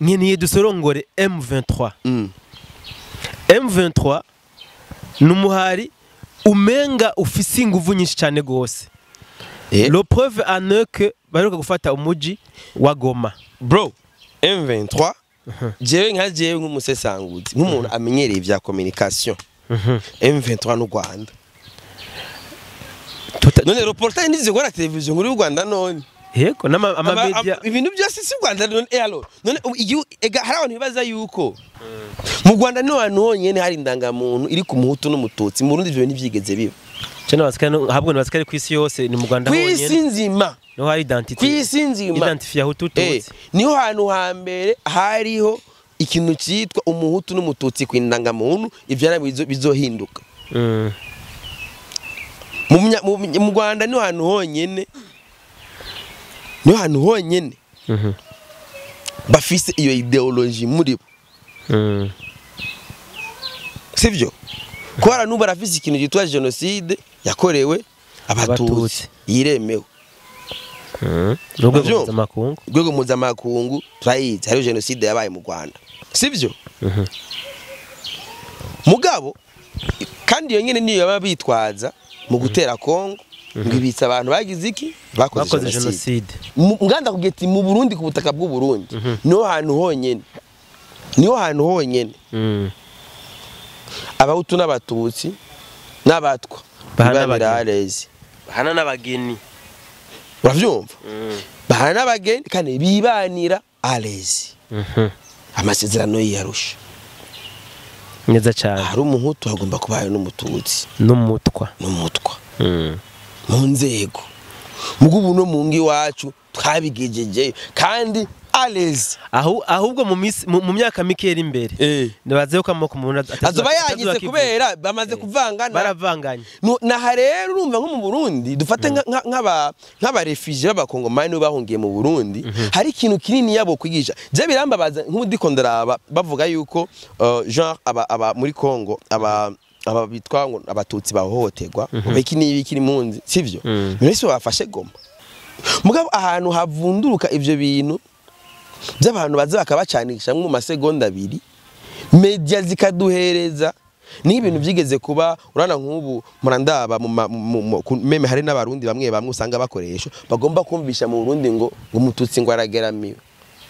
nkeniye dusorongore M23 M23 numuhari umenga ufise inguvu nyinshi cyane gose le preuve en est que baheruka gufata umuji wa Goma bro M23 jewe nka jewe nk'umusesanguzi nk'umuntu amenyereye vya communication M23 n'u Rwanda none reportage nize gora television muri Rwanda none yego ama media ibintu byose si Rwanda none alors none hari abantu bibaza yuko mu Rwanda no hantu honyene hari indangamuntu iri ku muhutu n'umututsi mu Burundi ivyo ntivyigeze biba cyane basikane habwo basikane kwisi yose ni mu Rwanda honyene kwisi nzima no hari identity kwisi nzima identify hutu tutsi niho hantu hambere hariho ikintu cyitwa umuhutu n'umututsi ku indangamuntu ivyo bizohinduka mu Rwanda niho hantu honyene bafise iyo ideology muri bo sivyo kwara nuba rafise ikintu gitwa genocide yakorewe abatutsi yiremewe rwego mpuzamakungu turayizi hari genocide yabaye mu Rwanda sivyo mugabo kandi iyo nyene niyo yaba bitwaza mu gutera Kongo ngibitsa abantu bagize iki bakoze genocide nganda kugeti mu Burundi ku butaka bw'u Burundi niho hantu honyene abahutu n'abatutsi n'abatwa bahana n'abageni uravyumva bahana n'abageni kandi bibanira alezi amasezerano y'Arusha neza cyane hari umuhutu agomba kubaye n'umututsi n'umutwa mu nzego mugubu no mungi wacu twabigejeje kandi alezi ahubwo mu myaka mikera imbere nibaze ko amoko umuntu azoba yagize kubera bamaze kuvangana baravanganye na rero urumva nko mu Burundi dufate nk'aba refugee b'abakongomani bahungiye mu Burundi hari ikintu kinini yabo kwigisha je birambabaza nk'udikondera bavuga yuko genre aba muri Kongo aba bitwa ngo abatutsi bahohoterwa ubeki n'ibikiri munzi sivyo mwese bafashe Goma mugabo ahantu havunduruka ivyo bintu by'abantu baza bakabacanisha mu masegonda 2 media zikaduhereza ni ibintu byigeze kuba urana nk'ubu murandaba meme hari n'abarundi bamwe usanga bakoresha bagomba kumvisha mu Burundi ngo umututsi ngo arageramiwe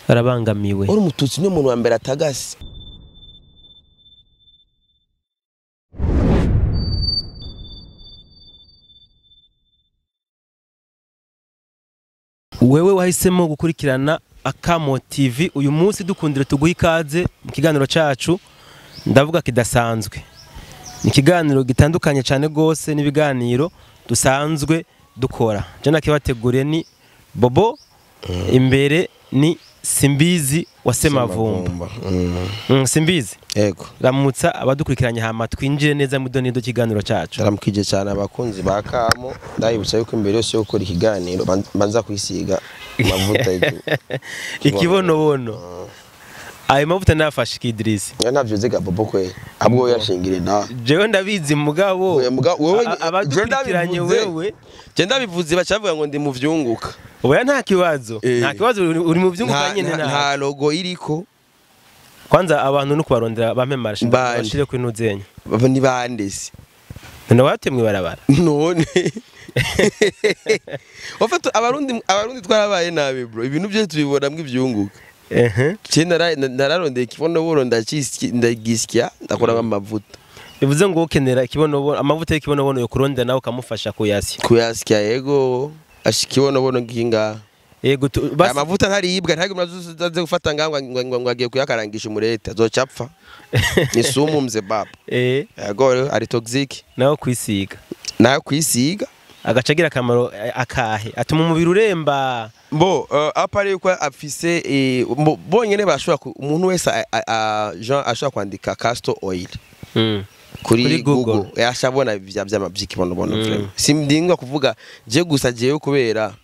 arabangamiwe uri umututsi ni umuntu wa mbere atagasi wewe wahisemo gukurikirana Akamo TV uyu munsi dukundire tuguha ikaze mu kiganiro cacu ndavuga kidasanzwe ni kiganiro gitandukanye cyane gose n'ibiganiro dusanzwe dukora je nakibateguriye ni Bobo imbere ni Simbizi wa Semavumba Simbizi yego ramutsa abadukurikiranye hama twinjire neza mu donido kiganiro cacu ramukije cyane abakunzi ba Kamo ndayibutsa yuko imbere yose yo gukora ikiganiro banza kwisiga amavuta ikibonobono ayo mavuta nafashe Kidrisi navyo zega Bobo kwe abwo yashingire na jewe ndabizi mugabo wewe abadukurikiranye wewe je ndabivuze bacavuga ngo ndi mu vyunguka oya nta kibazo uri mu vyunguka nyene nta logo iriko kwanza abantu no kubarondera bampemarisha bashire ku inuzenya ni bandese none watemwe barabara none wafata abarundi twarabaye nabi bro ibintu byo tubibona mwivyunguka cyenda nararondeye kibono boro ndagisya ndakora amavuta bivuze ngo ukenera kibono amavuta y'ikibono yo kurondera nawe kamufasha kuyasya yego ashikibono nginga yego amavuta ntaribwa ntabwo murazuze gufata ngo agiye kuyakarangisha umurete azocapfa ni sumu mze baba yego ari toxic nayo kwisiga agacagira akamaro akahe atuma umubiri uremba apari yuko afise bonyene bashobora umuntu wese Jean ashobora kwandika castor oil kuri Google yashabona by'amaby'ikibono vraiment simdingwa kuvuga je gusa jewe kubera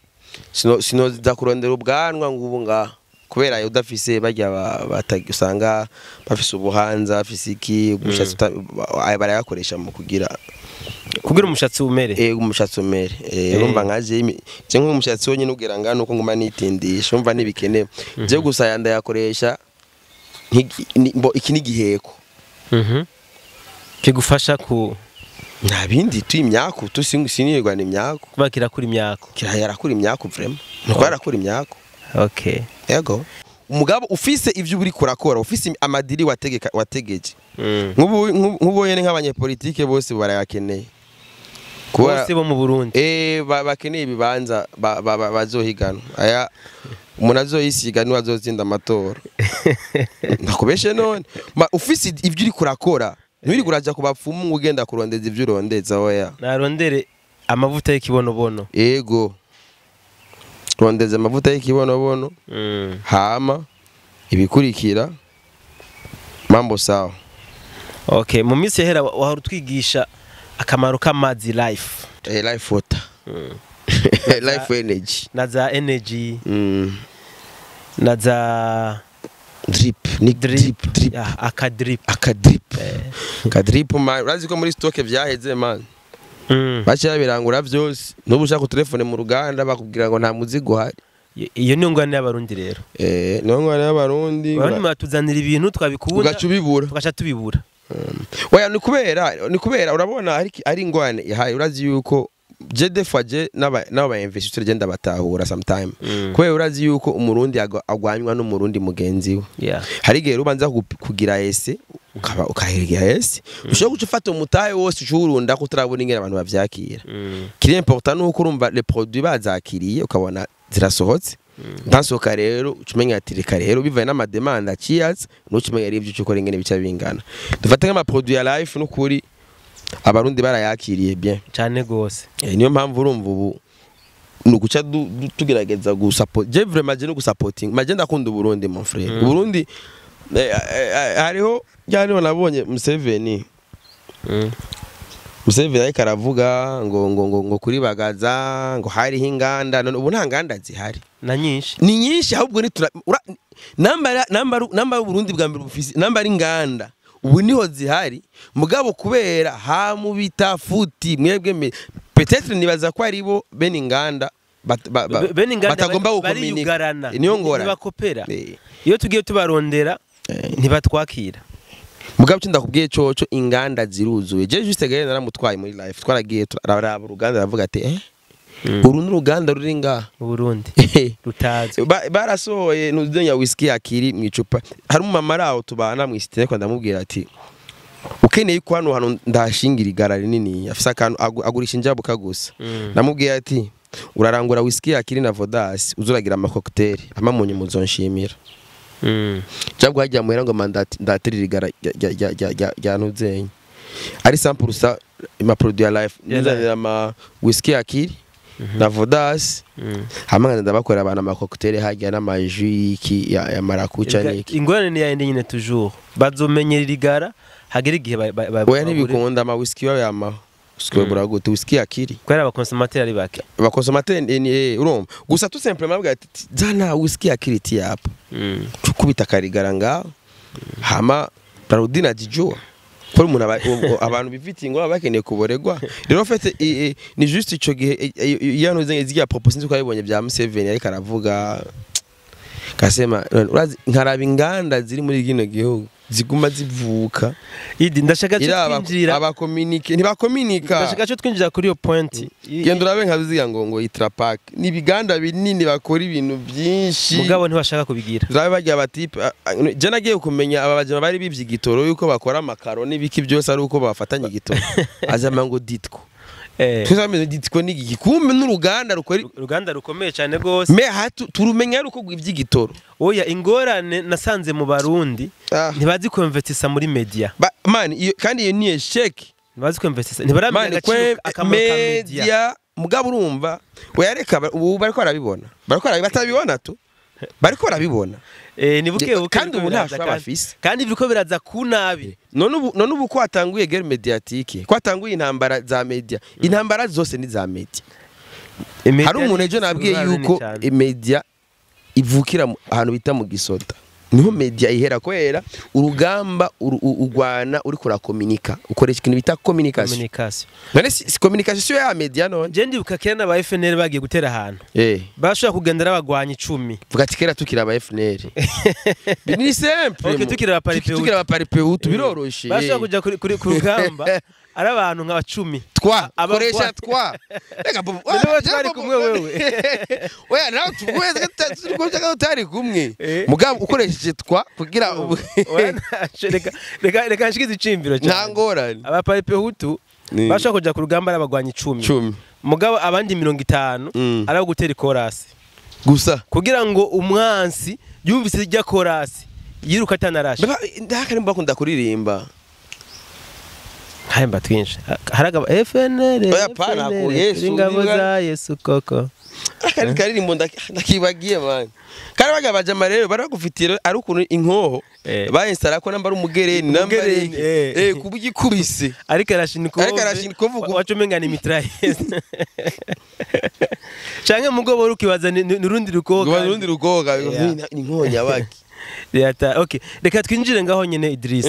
sino kurondera ubwanwa ngubu nga kubera udafise bajya batagusanga bafise ubuhanza bafise iki gushatse barayakoresha mu kugira kugira umushatsi umere umushatsi umere urumva nkaje je nk'umushatsi wonyine ubwira ngano uko nguma nitindisha umva nibikenewe je gusa yanda yakoresha iki n'igiheko kigufasha ku nta bindi imyaku tusinirwa n'imyaku kuba kirakura imyaku yarakura imyaku vraiment nuko yarakura imyaku okay yego umugabo ufise ivyo uri kurakora ufise amadiri wategeje nk'ubu yene nk'abanyepolitike bose barayakeneye bose bo mu Burundi bakeneye ibibanza bazohigana aya umuntu azoyisiga niwe azotsinda amatora ndakubeshe none ufise ivyo uri kurakora nturi kuraja ku bapfumu ugenda kurondeza ivyo urondeza oya narondere amavuta y'ikibonobono yego rondeza amavuta y'ikibonobono hama ibikurikira mambo sawa okay mu minsi yahera wahora utwigisha akamaro k'amazi life life water life energy na za energy na za drip akadrip man urazi ko muri stock vyaheze man bacha birangura vyose nubu ushaka telefone mu ruganda bakubwira ngo nta muzigo hari iyo ni ngwane y'abarundi rero no ngwane y'abarundi bari matuzanira ibintu twabikunda ugaca tubibura oya ni kubera urabona ari ngwane yahaye urazi yuko je defaje n'aba investisseur genda batahura sometime kubera urazi yuko umurundi agwanywa n'umurundi mugenzi we hari gihe rubanza kugira ese ukahigira ese ushobora gucufata umutahe wose ucurunda ko turabona ingene abantu bavyakira kiri important nuko urumva les produits bazakiriye ukabona zirasohotse ntasohoka rero ucumenya ati reka rero bivaye n'amademanda cheers n'ucumenya ari ivyo ukora ingene bica bingana dufate nk'ama produits ya life n'ukuri abarundi barayakiriye bien cyane gose niyo mpamvu urumva ubu nuguca tugerageza gusupport je vraiment je no gusupporting maje ndakunda Burundi mon frère Burundi hariho cyane nabonye Museveni ariko aravuga ngo kuri bagaza ngo hariho inganda none ubu nta nganda zihari ni nyinshi ahubwo ni namba Burundi bwa mbere bufise namba ari inganda ubu niho zihari mugabo kubera hamubita futi mwebwe peut-être nibaza ko ari bo bene inganda batagomba gukominika niyo ngora bakopera iyo tugiye tubarondera ntibatwakira mugabo cyo ndakubwiye coco inganda ziruzuye je juste gaye naramutwaye muri life twaragiye turaraba uruganda aravuga ati uru n'uruganda ruri ngaha mu Burundi rutazi barasohoye n'udenya whisky akiri mu icupa hari umumama araho tubana mu isitene ko ndamubwira ati ukeneye ko hano ndashingira igara rinini afisa akantu agurisha injabuka gusa ndamubwira ati urarangura whisky akiri na vodas uzuragira ama cocktail amamunye muzonshimira cyabwo hajya muhera ngo mandati ndaterira igara ya ntuzenye ari 100% ma produit ya life nzanira ama whisky akiri na vodas hamwe ndabakora abana ama cocktail hajya n'amaji ya marakucha niki ingorane ni yende nyine toujours bazomenyera igara hagera igihe oya ntibikunda ama whisky yama usikwe buragutu whisky akiri kwera aba consommateur ari bake aba consommateur ni urumva gusa tout simplement bwa zana whisky akiri ti yapa kubita karigara ngaho hama barudina jijua ko umuntu abantu bifitiye ngo bakeneye kuboregwa rero fete ni juste ico gihe yanuze zigiye proposition ko yabonye bya Museveni ariko aravuga kasema nkaraba inganda ziri muri gino gihugu ziguma zivuka idi ndashaka cyo twinjira abakomunike ntibakomunika ndashaka cyo twinjira kuri yo point genda urabe nkabiziga ngo itrapack ni biganda binini bakora ibintu byinshi mugabo ntibashaka kubigira zabe bajya abatipe je nagiye kumenya ababajama bari bivye igitoro yuko bakora amakaro n'ibiki byose ari uko bafatanye igitoro azama ngo ditko tuzamenye ditko n'igi kumbe n'uruganda rukomeye cyane gose me turumenya uko gwivye igitoro oya ingorane nasanze mu Barundi ntibazi konvertisa muri media man kandi iyo ni esheke ntibazi konvertisa ntibaramenya akamaro ka media mugabo urumva oyareka ubu bariko barabibona batabibona tu bariko barabibona ni buke kandi ubu ntashobora bafise kandi biriko biraza ku nabi none ubu ko hatanguye guerre mediatique ko hatanguye intambara za media intambara zose ni za media hari umuntu ejo nabwiye yuko media ivukira ahantu bita mu Gisota niho media ihera kwera urugamba urwana uri kurakomunika ukoresha ikintu bita communication none si communication ya media none je ndibuka kera n'aba FNL bagiye gutera ahantu bashobora kugendera abagwanyi 10 vuga ati kera tukira aba FNL ni simple okay tukira aba paripehutu biroroshe bashobora kuja kuri rugamba ari abantu nka 10 twa koresha twa reka bo twari kumwe wewe oya nawe tugweze ko utari kumwe mugabo ukoresheje twa kugira reka nshikize icimbiro cyane ntangorane aba paripehutu bashobora kuja ku rugamba ari abagwanyi 10 mugabo abandi 50 ari gutera ikorasi gusa kugira ngo umwansi yumvise ijya korasi yiruka atanarashe ndakari mbakunda kuririmba Haimba twinshi haraga FNL oya pana ko Yesu ingabo za Yesu koko akari karirimbo ndakibagiye bana kare bagabaje amarero baragufitira ari ukuntu inkoho bayinsara ko namba ari umugereni namba kubugikubise ariko arashiniko wacomengana imitraillez canke mugobo rukibaza nurundi rukoga inkoho nyabaki yata okay reka twinjire ngaho nyene Idris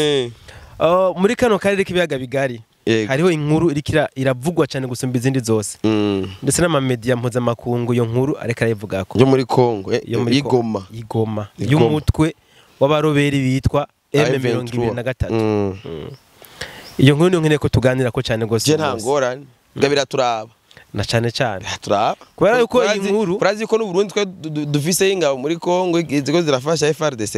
muri kano karere k'ibiyaga bigari hariho inkuru irikira iravugwa cyane gusumba izindi zose ndetse n'amamedia mpuzamakungu iyo nkuru areka arayivuga ko yo muri Kongo igoma y'umutwe w'abaroberi bitwa M23 iyo nkuru niyo nkeneye ko tuganira ko cyane gose je ntangorane ngabira turaba na cyane turaba kubera yuko iyi nkuru urazi ko n'Uburundi twe dufise ingabo muri Kongo iziko zirafasha FRDC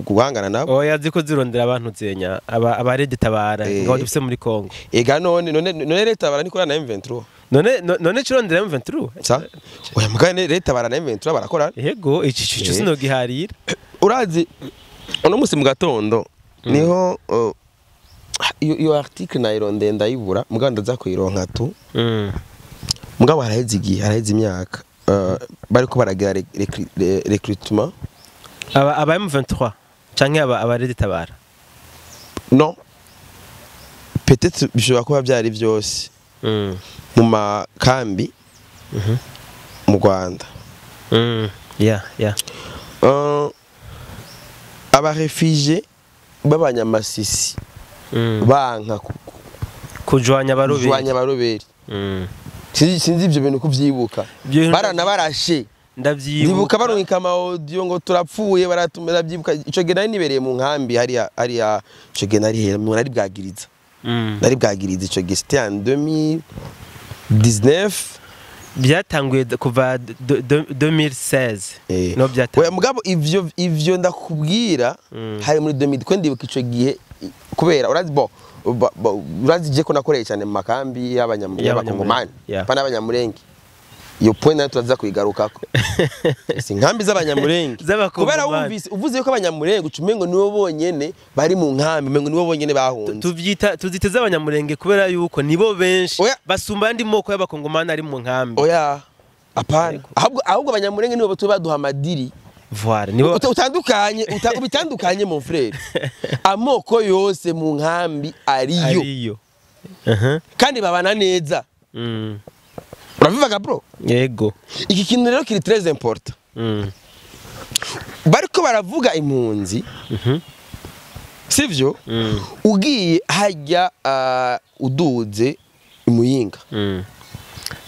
guhangana nabo oya ziko zirondera abantu zenya aba Red Tabara ngo dufise muri Kongo ega none Red Tabara nikora na M23 none cirondera M23 oya mugane Red Tabara na M23 barakora yego iki cyo sino giharira urazi ono musi mu gatondo niho iyo article nayironde ndayibura muganda za kuyironka tu mugabo haraheze imyaka bariko baragira recruitment aba M23 canke aba Red Tabara non peut-être bishobora kuba byari byose mu makambi mu Rwanda aba réfugiés b'abanyamasisi banka kujwanya baroberi sinzi ibyo bintu kuvyibuka barana barashe ndavyibuka barunika ama audio ngo turapfuye baratumira byibuka ico gena nibereye mu nkambi hari ico gena ari nari bwagiriza ico geste en 2019 byatanguye kuva 2016 no byatanguye oya mugabo ivyo ndakubwira hari muri 2000 ko ndibuka ico gihe kubera urazi je ko nakoreye cyane mu makambi y'abanyamurenge pana abanyamurenge iyo point nayo turaza kuyigarukako si nkambi z'abanyamurenge kubera uvuze yuko abanyamurenge ucumengo nibo bonyene bari mu nkambi mengo nibo bonyene bahunze tuziteze abanyamurenge kubera yuko nibo benshi basumba andi moko y'abakongomani ari mu nkambi oya apana ahubwo abanyamurenge nibo baduha amadiri Voilà, nibo ubitandukanye mon frère. Amoko yose mu nkambi ariyo. Kandi babana neza. Urabivuga bro? Yego. Iki kintu rero kiri très important. Bariko baravuga impunzi. Sivyo? Ugiye hajya uduze imuyinga.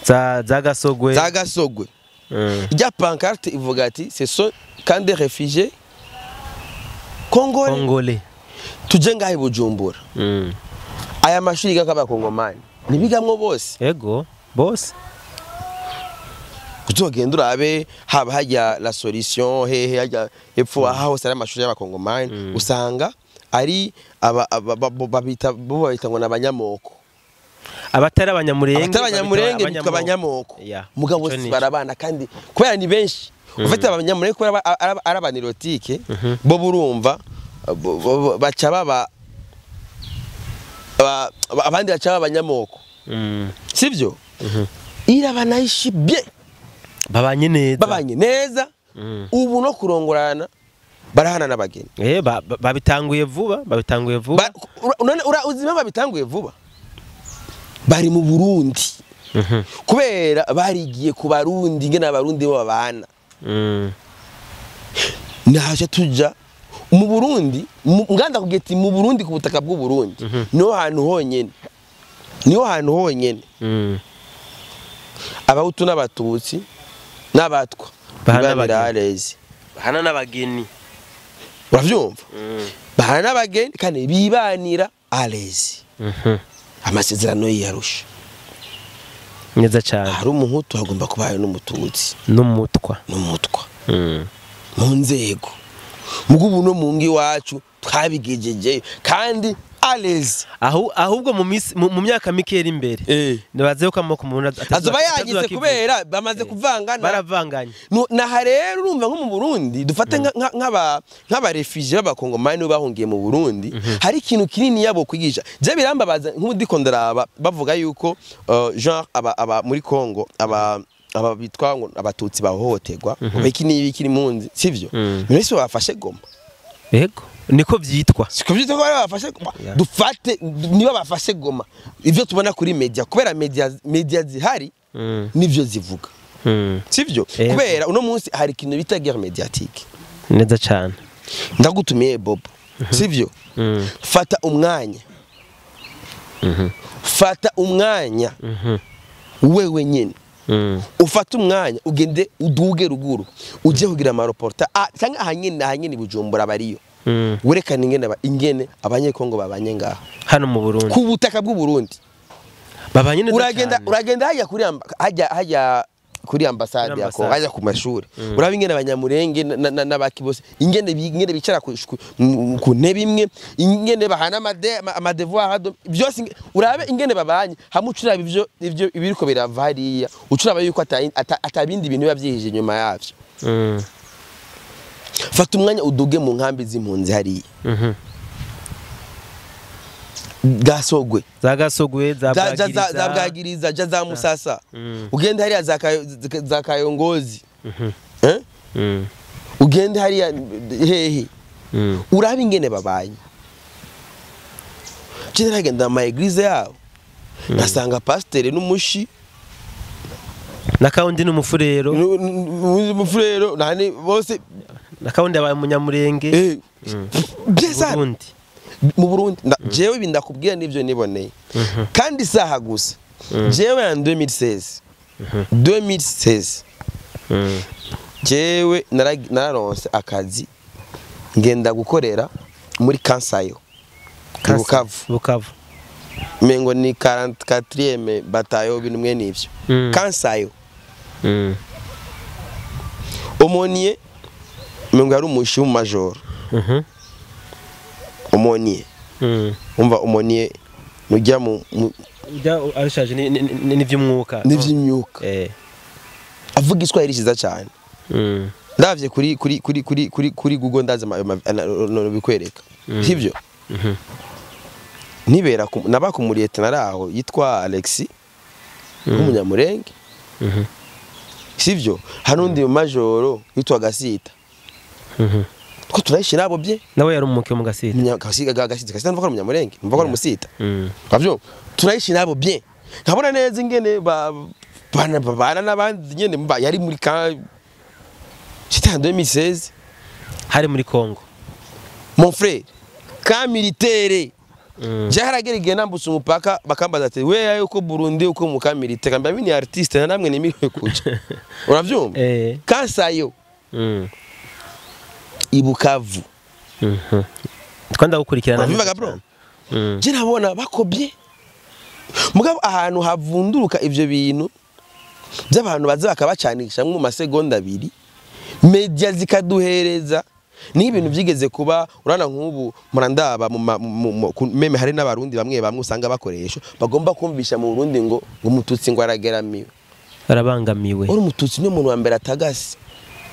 Zagasogwe. Ijya pancarte ivuga ati ce sont quand des réfugiés congolais tuje ngahe Bujumbura aya mashuri gakaba Kongomani nibigamwo bose yego bose kutogenda urabe haba hajya la solution hehe hajya epfo aho sara amashuri y'abakongomani usanga ari babita ngo nabanyamoko abatari abanyamurenge abanyamoko mugabo barabana kandi kubera ni benshi ufite abanyamurenge kubera arabanirotike bo burumva baca baba abandi baca abanyamoko sivyo irabanaishi bien babanye neza ubu no kurongorana barahana n'abageni babitanguye vuba uzima babitanguye vuba bari mu Burundi kubera barigiye ku barundi ngena abarundi bo babana naje tuja mu Burundi nganda kugeti mu Burundi ku butaka bw'u Burundi niho hantu honyene abahutu n'abatutsi n'abatwa bahana n'abageni uravyumva bahana n'abageni kandi bibanira alezi amasezerano y'Arusha neza cyane hari umuhutu hagomba kubayo n'umututsi n'umutwa mu nzego mugubu no mu ngi wacu twabigejeje kandi alezi ahubwo mu myaka mikera imbere nibaze ko amoko umuntu azoba yanyitse kubera bamaze kuvangana baravanganye na rero urumva nko mu Burundi dufate nk'aba refugee b'abakongomani bahungiye mu Burundi hari ikintu kinini yabo kwigisha je birambabaza nk'udiko ndaraba bavuga yuko genre aba muri Congo aba bitwa ngo abatutsi bahohoterwa biki n'ibiki munzi sivyo mwese bafashe Goma yego niko byitwa siko byitwa ko bafashe Goma dufate niba bafashe Goma ivyo tubona kuri media kubera media zihari nivyo zivuga sivyo kubera uno munsi hari ikintu bita guerre médiatique neza cyane ndagutumiye Bobo sivyo fata umwanya wewe nyene ufata umwanya ugende uduge ruguru uje kugira amareporta cyangwa ahanyene Bujumbura bariyo werekana ingene abanyekongo babanye ngaha hano mu Burundi ku butaka bw'u Burundi babanye neza cyane uragenda hajya kuri ambassade yako hajya ku mashuri uraba ingene abanyamurenge n'abaki bose ingene bicara ku ntebe imwe ingene bahana amadevoir byose urabe ingene babanye hamucuraba ivyo ibiriko biravariya ucuraba yuko atabindi bintu yavyihije nyuma yavyo fata umwanya uduge mu nkambi z'impunzi hariya Gasogwe za Bwagiriza za Musasa ugende hariya za Kayongozi ugende hariya hehe urabe ingene babanye cyera genda mu eglise yabo nasanga pasteur n'umushi nakawundi n'umufurero nani bose nakawundi abaye umunyamurenge byesa mu Burundi jewe bindakubwira nivyo niboneye kandi saha gusa jewe en 2016 jewe nararonse akazi ngenda gukorera muri Kansayo Bukavu mengo ni 44e batayo binumwe nivyo Kansayo Omonier mengo yari umushimu major Omonier umva Omonier nujya mu arishaje n'ivy'umwuka avuga Iswahili ciza cyane ndavye kuri Google ndaza bikwereka sivyo nibera nabakumuriyete naraho yitwa Alexis umunyamurenge sivyo hanundi majoro yitwa Gasita ko turayishira abo bye nawe yari umuke mu Gasita Gasita mvuga umunyamurenge mvuga ko umusita bavyo turayishira abo bye nkabona neza ingene bana n'abandi nyene yari muri c'était en 2016 hari muri Congo mon frère ka militaire jaharagerige nambutse umupaka bakambaza ati we yuko Burundi uko mu ka militaire kamba mini artiste na namwe nimiriwe kuja uravyumva Kansayo Ibukavu twanda gukurikirana bivaga bro je nabona bakobye mugabo ahantu havunduruka ivyo bintu by'abantu baza bakabacanisha mu masegonda 2 media zikaduhereza ni ibintu byigeze kuba urana nk'ubu murandaba meme hari n'abarundi bamwe usanga bakoresha bagomba kumvisha mu Burundi ngo umututsi ngo arageramiwe arabangamiwe uri umututsi ni umuntu wa mbere atagasi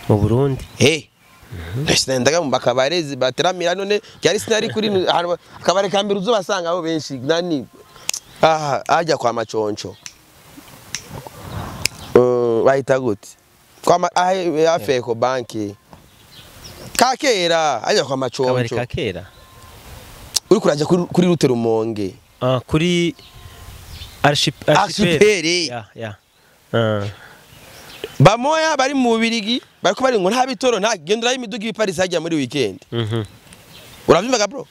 mu Burundi ndaga mu bakabarezi bateramira none cyari sinari kuri akabare kambere uzobasanga abo benshi nani ajya kwa Maconco bahita gute kwa afeko banki kakera ajya kwa Maconco kabari kakera uri kuraje kuri rute Rumonge kuri archipel bamoya bari mu Bubirigi bariko bari ngo nta bitoro nta gendera y'imiduga iparis hajya muri weekend Uravyumva bro?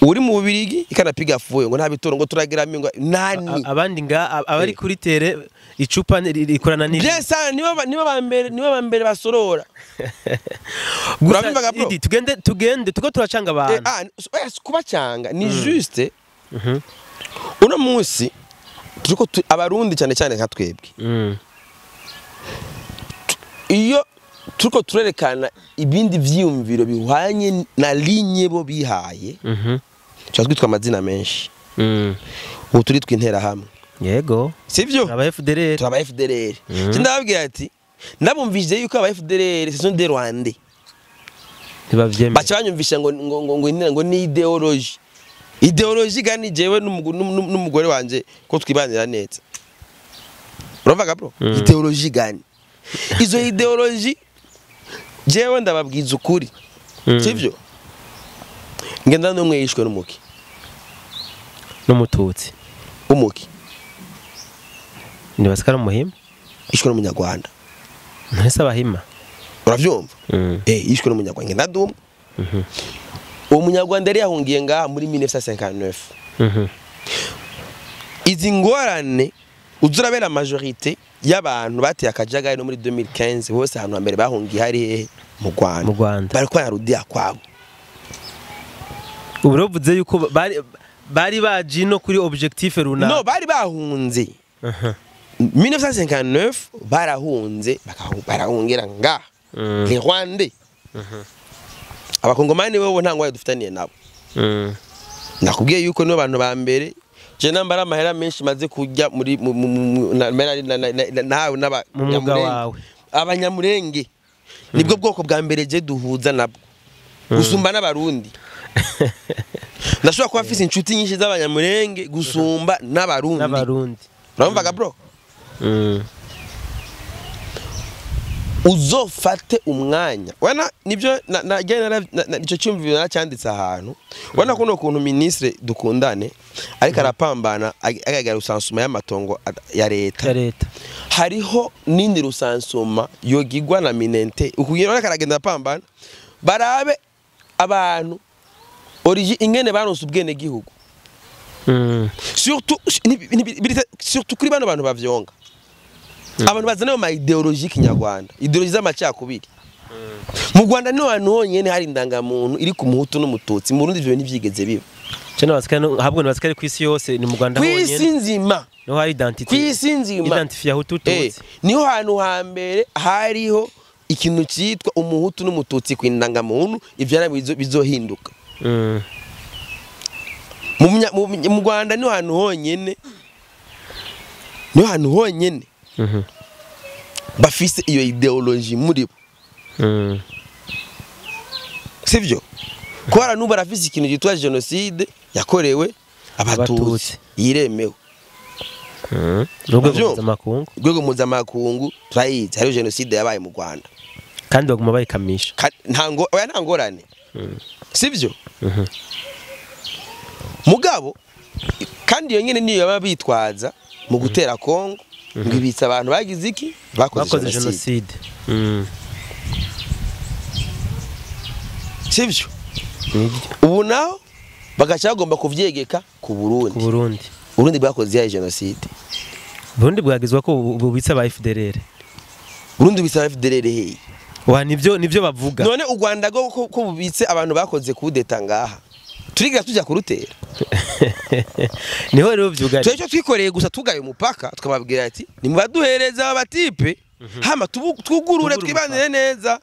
Uri mu Bubirigi ikanapiga fuyo ngo nta bitoro ngo turageramo ngo nani abandi abari kuri tere icupa rikorana n'iri bien ça nibo bambere basorora. Uravyumva bro? Tugende tuko turacanga abantu kubacanga ni juste uno munsi turiko abarundi cyane cyane nka twebwe iyo turiko turerekana ibindi vyiyumviro bihwanye na linye bo bihaye cyazwitwa amazina menshi ubu turitwa intera hamwe yego sivyo aba FDLR turaba FDLR ndababwira ati ndabumvije yuko aba FDLR ce sont des Rwandais ntibavyemeye bacanyumvisha ngo ni ideologie gani jewe n'umugore wanje ko twibanira neza. Urumva bro? Ideologie gani izo ideologie jewe ndababwiza ukuri sivyo ngenda n'umwe yishwe n'umuki n'umututsi umuki ni basikara muhima yishwe n'umunyarwanda ntese abahima uravyumva yishwe n'umunyarwanda ngenda dumwe uwo munyarwanda yari yahungiye ngaha muri 1959 izi ngorane uzurabera majorité y'abantu bateye akajagari no muri 2015 bose ahantu hambere bahungiye hari mu Rwanda bari kwa yarudia kwabo. Uburovuze yuko bari baji no kuri objectif runaka no bari bahunze 1959 barahunze barahungira ngaha les Rwandais abakongomani bo nta ngwaye dufitaniye nabo nakubwiye yuko no bantu ba mbere je nambara amahera menshi maze kujya muri nawe abanyamurenge nibwo bwoko bwa mbere je duhuza nabwo gusumba n'abarundi ndashobora kuba afise inshuti nyinshi z'abanyamurenge gusumba n'abarundi urumva bro uzofate umwanya wana nibyo nicyo cyumviro nacyanditse ahantu wana kuno kuntu ministre dukundane ariko arapambana agagara rusansuma y'amatongo ya leta hariho nindi rusansuma yogigwa na minente ukugira wana karagenda apambana barabe abantu ingene baronse ubwene gihugu surtout kuri bano bantu bavyonga abantu bazana mu ideologie kinyarwanda ideologie z'amacakubiri mu Rwanda no hantu honyene hari indangamuntu iri ku muhutu n'umututsi mu Burundi ivyo ntivyigeze biba cyane basikana habwo basikare ku isi yose ni mu Rwanda honyene kwisi nzima no hari identity kwisi nzima identify hutu tutsi niho hantu hambere hariho ikintu cyitwa umuhutu n'umututsi ku indangamuntu ivyo bizohinduka mu Rwanda niho hantu honyene bafise iyo ideologie muri bo sivyo kwara nuba rafise ikintu gitwa genocide yakorewe abatutsi yiremewe rwego mpuzamakungu turayizi hari genocide yabaye mu Rwanda kandi baguma bayikamisha nta ngorane sivyo mugabo kandi iyo nyene niyo baba bitwaza mu gutera Kongo ngo ibitsa abantu bagize iki bakoze genocide sivyo ubu naho bagacha bagomba kuvyegeka ku Burundi bwakoze ya genocide Burundi bwagizwa ko bubitsa ba FDLR Burundi bitsa FDLR he wa nivyo bavuga none u Rwanda ko bubitse abantu bakoze kudeta ngaha turigira tujya kurutera niho rero byugari cyo twikoreye gusa tugaye umupaka tukababwira ati nimubaduhereza abatipe hama twugurure twibanire neza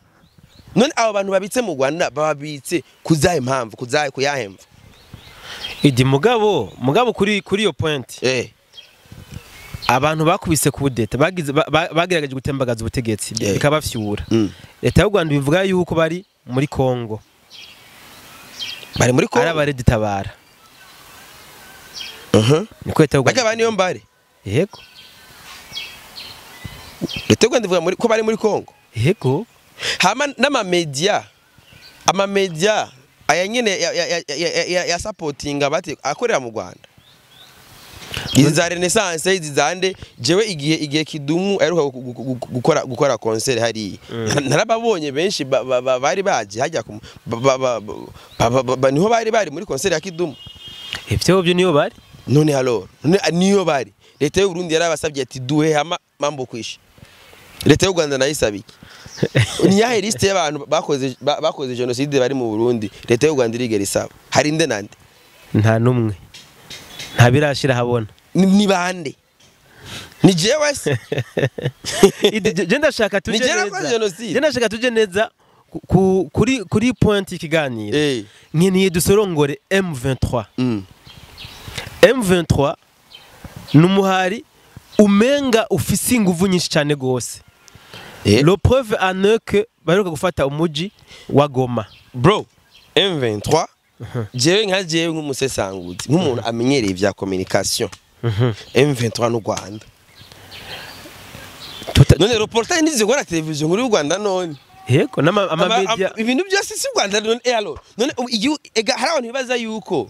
none abo bantu babitse mu Rwanda babitse kuzaye impamvu kuzaye kuyahemva idi mugabo kuri iyo point abantu bakubise kudeta bagerageje gutembagaza ubutegetsi bikabafyura leta y'u Rwanda bivuga yuko bari muri Kongo ari abareditabara niko leta y'u Rwanda bagabana iyo mbare yego leta y'u Rwanda ivuga ko bari muri Kongo yego hama n'amamedia aya nyene ya supportinga bati akorera mu Rwanda izi za renaissance izi zande jewe igihe kidumu aheruka gukora concert hari narababonye benshi bari baje hajya niho bari muri concert ya kidumu ivyo byo niyo bari none alors niyo bari leta y'u Burundi yarabasabye ati duhe hama mambo kwisha leta y'u Rwanda nayisabiye ni yahe liste y'abantu bakoze genocide bari mu Burundi leta y'u Rwanda irigera isaba hari nde nande nta numwe nta birashira habona ni bande ni jewe se je ndashaka tuje neza je ndashaka tuje neza kuri point ikiganiro nkeniye dusorongore M23 M23 numuhari umenga ufise inguvu nyinshi cyane gose le preuve en est que baruka gufata umuji wa Goma bro M23 jewe nk'umusesanguzi nk'umuntu amenyereye ivya communication M23 n'u Rwanda none reportage nizo gora television muri Rwanda none yego n'amamedia ibintu byose si Rwanda none alors none hari abantu bibaza yuko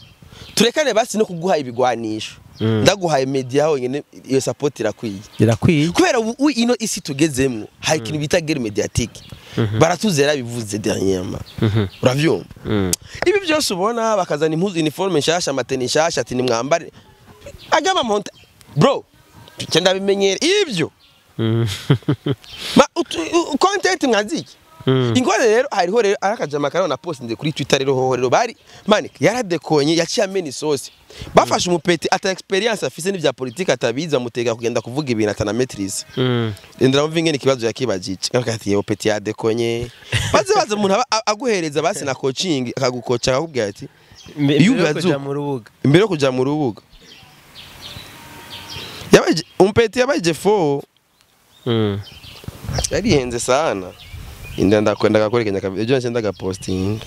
turekane basi no kuguha ibigwanisho ndaguhaye media ho nyene iyo support irakwiye kubera ino isi tugezemwo hari ikintu bita guerre médiatique baratuzera bivuze dernièrement uravyumva ibi byose ubona bakazana impuzu uniforme nshasha amateni nshasha ati nimwambare agama monta bro cyenda bimenyere ibyo content mwaziki ingore rero hariho rero arakajama karona na post nze kuri Twitter rero bari manik yaradekonye yaciye ameni sauce bafashe umupeti ata experience afise n'ivya politique atabiza mutega kugenda kuvuga ibintu atana maîtrise ndira mvinge ni kibazo yakibajije akati yo peti yadekonye baze umuntu aguhereza basi na coaching akagukocha akakubwira ati imbere kuja mu rubuga yabaje umpeti yabaje fo yari henze sana inda ndakwenda gakorekenya kabiri ejo nacyendaga posting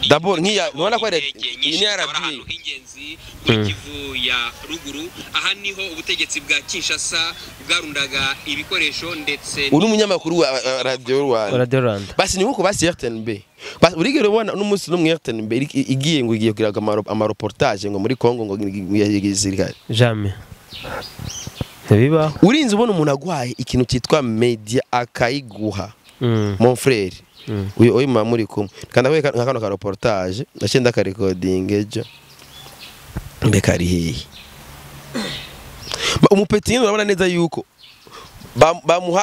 d'abord nkiya nubona ko ni yarabiye ingenzi muri Kivu ya ruguru aha niho ubutegetsi bwa Kinshasa bwarundaga ibikoresho ndetse uri umunyamakuru wa Radio Rwanda basi ni nkuko basi RTNB basi urigero ubona n'umunsi n'umwe RTNB igiye ngo igiye kiraga ama reportage ngo muri Kongo ngo yigizirikanye jamais biba urinze ubona umuntu agwaye ikintu cyitwa media akayiguha mon frère uyu mama muri kumwe kandi aho nkakano ka reportage nacenda ka recording ejo mbekari hehe umupeti urabona neza yuko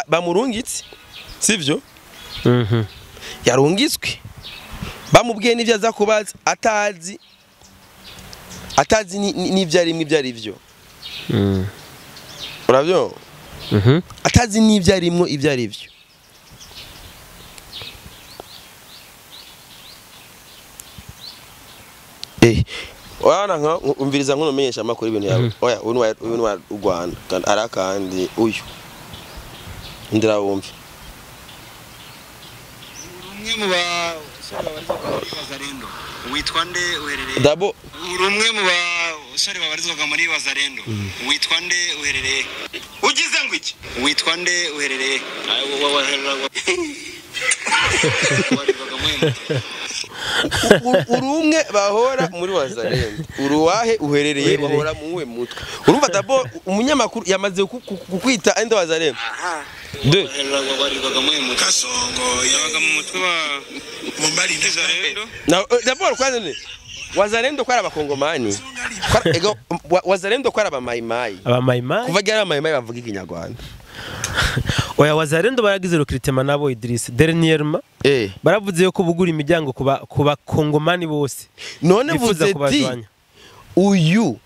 bamurungitse sivyo yarungitswe bamubwiye n'ivyo aza kubaza atazi n'ivyo ari byo urabyo atazi n'ivyo arimwo ivyo ari byo wana nka umviriza nkuno menyesha amakuru ibintu yawe oya uyu wa Rwanda kandi arakandi uyu ndira wumve umwe mu basore Wazalendo witwa nde uherereye dabo umwe mu basore babarizwaga muri Wazalendo witwa nde uherereye ugize ngo iki witwa nde uherereye urumwe bahora muri Wazalendo uruwahe uherereye bahora muwe mutwe urumva dabo umunyamakuru yamaze kukwita ende Wazalendo de Kasongo yabaga mu mutwe wa Mumbali Wazalendo na dabo kwanza ne Wazalendo kwa abakongomani ego Wazalendo kwa abamayimayi kuva gara abamayimayi bavuga ikinyarwanda oya Wazalendo baragize recrutement nabo Idris dernièrement baravuze yo kubugura imiryango kuba kongomani bose none vuze ti uyu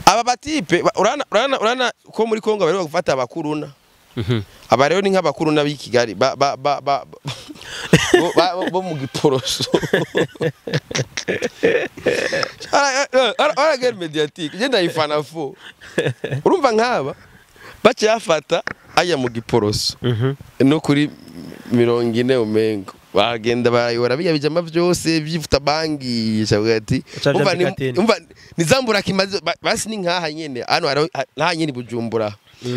aba batipe urana ko muri Kongo bari gufata abakuruna aba rero ni nk'abakuruna b'i Kigali bo mu giporoso ara guerre médiatique je ndayifana fo urumva nk'aba bace yafata aya mu giporoso no kuri 40 umengo bagenda bayora biya bijama byose byifuta bangi cyabwati umva nizambura kimaze basi ni nkaha nyene hano nta nyene Bujumbura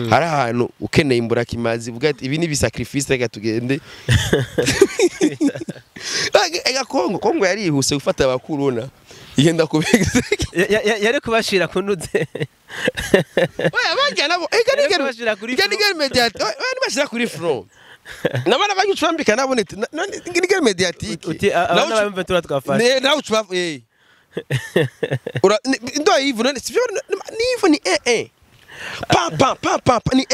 hari ahantu ukeneye imbura kimazi vuga ati ibi ni bisacrifice reka tugende ega Kongo yarihuse gufata abakuruna igenda kubigize yari kubashira kunuze oya bajya nabo igani mediatique oya nibashira kuri front nabana bagicumbika nabone igani mediatique uti abana bamventura twafashe nawe ucuba ura ndo yivu none sivyo nivu ni pa ni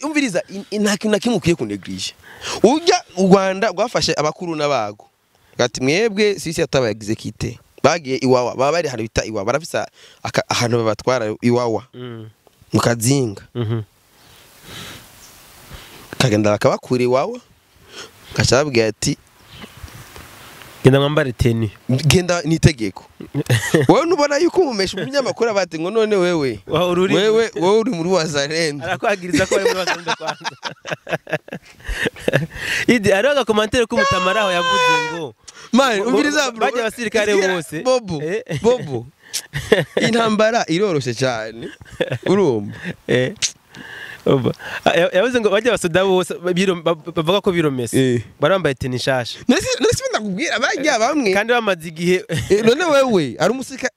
umviriza nta kimwe ukwiye kuneglige ujya u Rwanda rwafashe abakuru n'abago gati mwebwe sisi atabagize kite bagiye Iwawa baba bari hano bita Iwawa barafisa ahantu babatwara Iwawa mukazinga kagenda bakabakura Iwawa kacababwiye ati genda mwambare teni genda nitegeko wowe nubona yuko umumesha umunyamakuru abati ngo none wewe uri muri Wazalendo arakwagiriza ko ari muri Wazalendo kwanza idi aroga commentaire ko mutamaraho yavuze ngo man umviriza bro bajya abasirikare bose bobo intambara iroroshe cyane urumva yavuze ngo bajya basoda bose bavuga ko biromese barambaye teni shasha nese ndakubwira bajya bamwe kandi bamaze igihe none wewe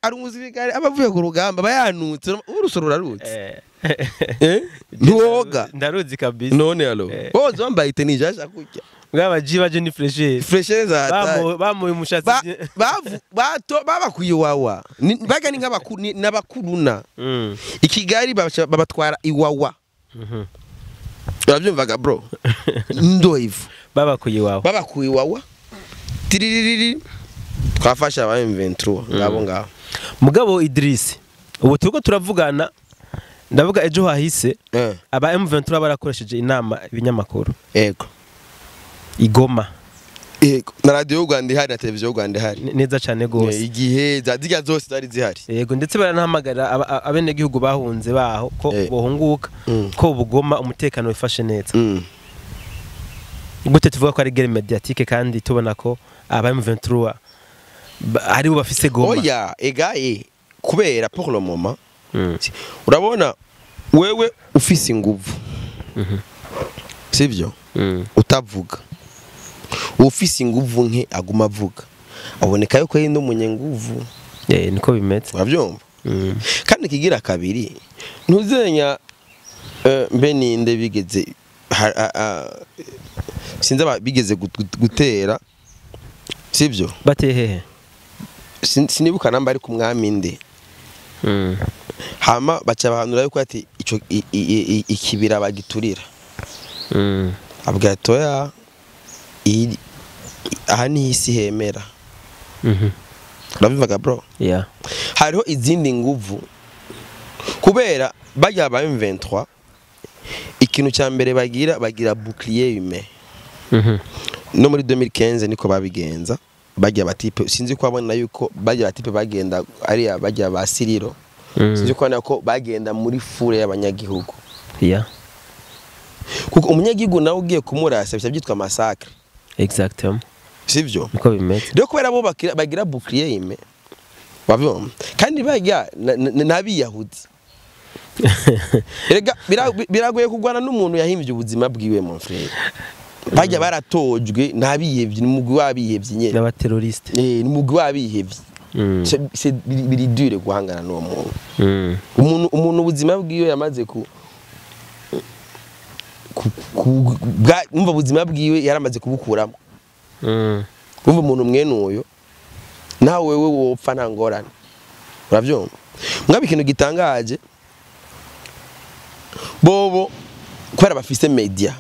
ari umusirikare abavuye ku rugamba bayanutse urusoro rarutse ntuwoga ndaruzi kabisa none alo boze bambaye teni shasha kujya bwabaji baje ni fresher za bamuye umushatsi babakuye Iwawa baga ni n'abakuruna ikigali babatwara Iwawa urabyumvaga bro ndoivu babakuye Iwawa tiririri twafasha aba M23 ngabo mugabo Idris ubu turiko turavugana ndavuga ejo hahise aba M23 barakoresheje inama ibinyamakuru yego Igoma na radio y'u Rwanda ihari na televiziyo y'u Rwanda ihari neza cyane gose igihe zadiga zose zari zihari yego ndetse baranahamagara abene gihugu bahunze baho ko bohunguka ko bugoma umutekano wifashe neza gute tuvuga ko ari guerre mediatique kandi tubona ko aba M23 ari bo bafise Goma oya egaye kubera pour le moment urabona wewe ufise inguvu sivyo utavuga ufise inguvu nke aguma avuga aboneka yuko yindi umunyenguvu niko bimeze urabyumva kandi kigira kabiri ntuzenya mbe ninde bigeze sinzi bigeze gutera sivyo batehehe sinibuka namba ari ku mwami nde hama baca bahanura yuko ati ico ikibira bagiturira abwa toya aha ni isi hemera urabivuga bro hariho izindi nguvu kubera bajya ba M23 ikintu cya mbere bagira bouclier humain no muri 2015 niko babigenza bajya batipe sinzi ko abona yuko bajya batipe bagenda ari bajya ba Siriro sinzi ko nako bagenda muri fure y'abanyagihugu kuko umunyagihugu nawe ugiye kumurasa byitwa massacre exactement sivyo niko bimeze rero kubera bo bagira bouclier humain babyo kandi bajya nabiyahudi erega biragoye kugwana n'umuntu yahimbye ubuzima bwiwe mon frère bajya baratojwe nabiyevye n'umugwi wabiyevye nyene n'abateroriste n'umugwi wabiyevye c'est biri dure guhangana n'uwo muntu umuntu ubuzima bwiwe yamaze umva ubuzima bwiwe yaramaze kubukuramo umva umuntu mwene uyo nawe wewe wopfa nta ngorane uravyumva mwabe ikintu gitangaje bobo kwera bafise media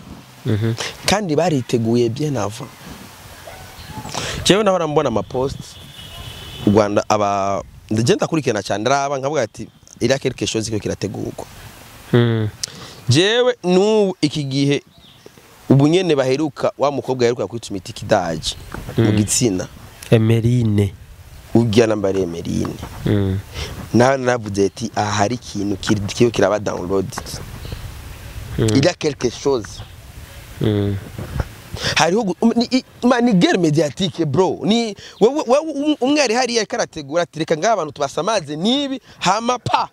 kandi bariteguye bien avant jewe nahora mbona ama post u Rwanda aba ndagenda kurikirana cyane raba nkavuga ati ira quelque chose ko kirategurwa jewe nu iki gihe ubunyene baheruka wa mukobwa yaheruka kwituma ikidaje mu gitsina Emerine ujya nambare Emerine navuze ati hari ikintu kiyo kiraba download il y a quelque chose hariho ni guerre médiatique bro ni wewe umwari hari yakarategura tireka ngabantu tubasamaze nibi hama pa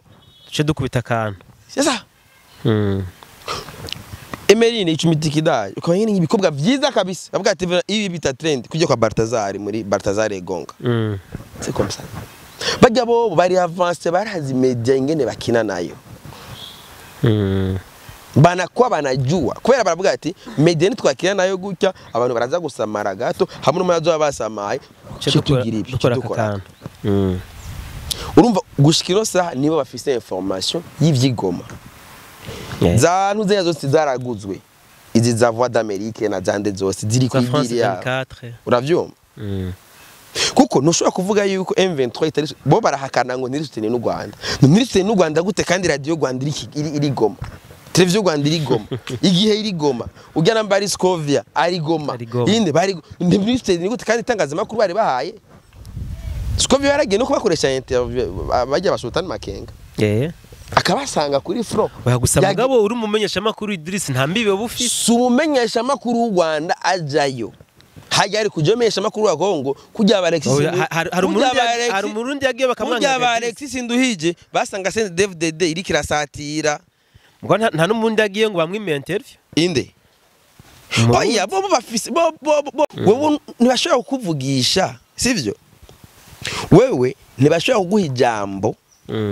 cyo dukubita kantu sasa Emerine icumitikidai ukabanye n'ibikobwa byiza kabisa bavuga ati ibi bita trend kujya kwa Baltazar muri Baltazar Egonga c'est comme ça bajya bo bari avance barazi media ingene bakina nayo banakwa banajua kubera baravuga ati media nitwakina nayo gutya abantu baraza gusamara gato hamwe n'umuyazo wabasamaye cyo tugira ibi dukora urumva gushikiro saha nibo bafise information y'ivyigoma za ntuze zose zaraguzwe izi za voix d'Amérique na zande zose ziri kwigira uravyumva kuko ntushobora kuvuga yuko M23 itari bo barahakana ngo ntirisutene n'u Rwanda ntirisutene n'u Rwanda gute kandi radio Rwanda iri Goma televiziyo Rwanda iri Goma igihe iri Goma ujyana mbari Scovia ari Goma yinde bari ntirisutene gute kandi itangazamakuru bari bahaye Scovia yaragiye no kubakoresha interview bajya basultani Makenga akabasanga kuri fro gusa mugabo uri umumenyesha makuru Idris ntambibe bufise si umumenyesha makuru w'u Rwanda ajayo hajya ari kujomesha makuru wa Kongo kujya Alexis hari umurundi yagiye bakamwanga kujya Alexis Nduhije basanga Saint DVD iri kirasatira ngo nta n'umurundi yagiye ngo bamwime interview inde oya bo bafise bo wewe ntibashobora kukuvugisha sivyo wewe ntibashobora kuguha ijambo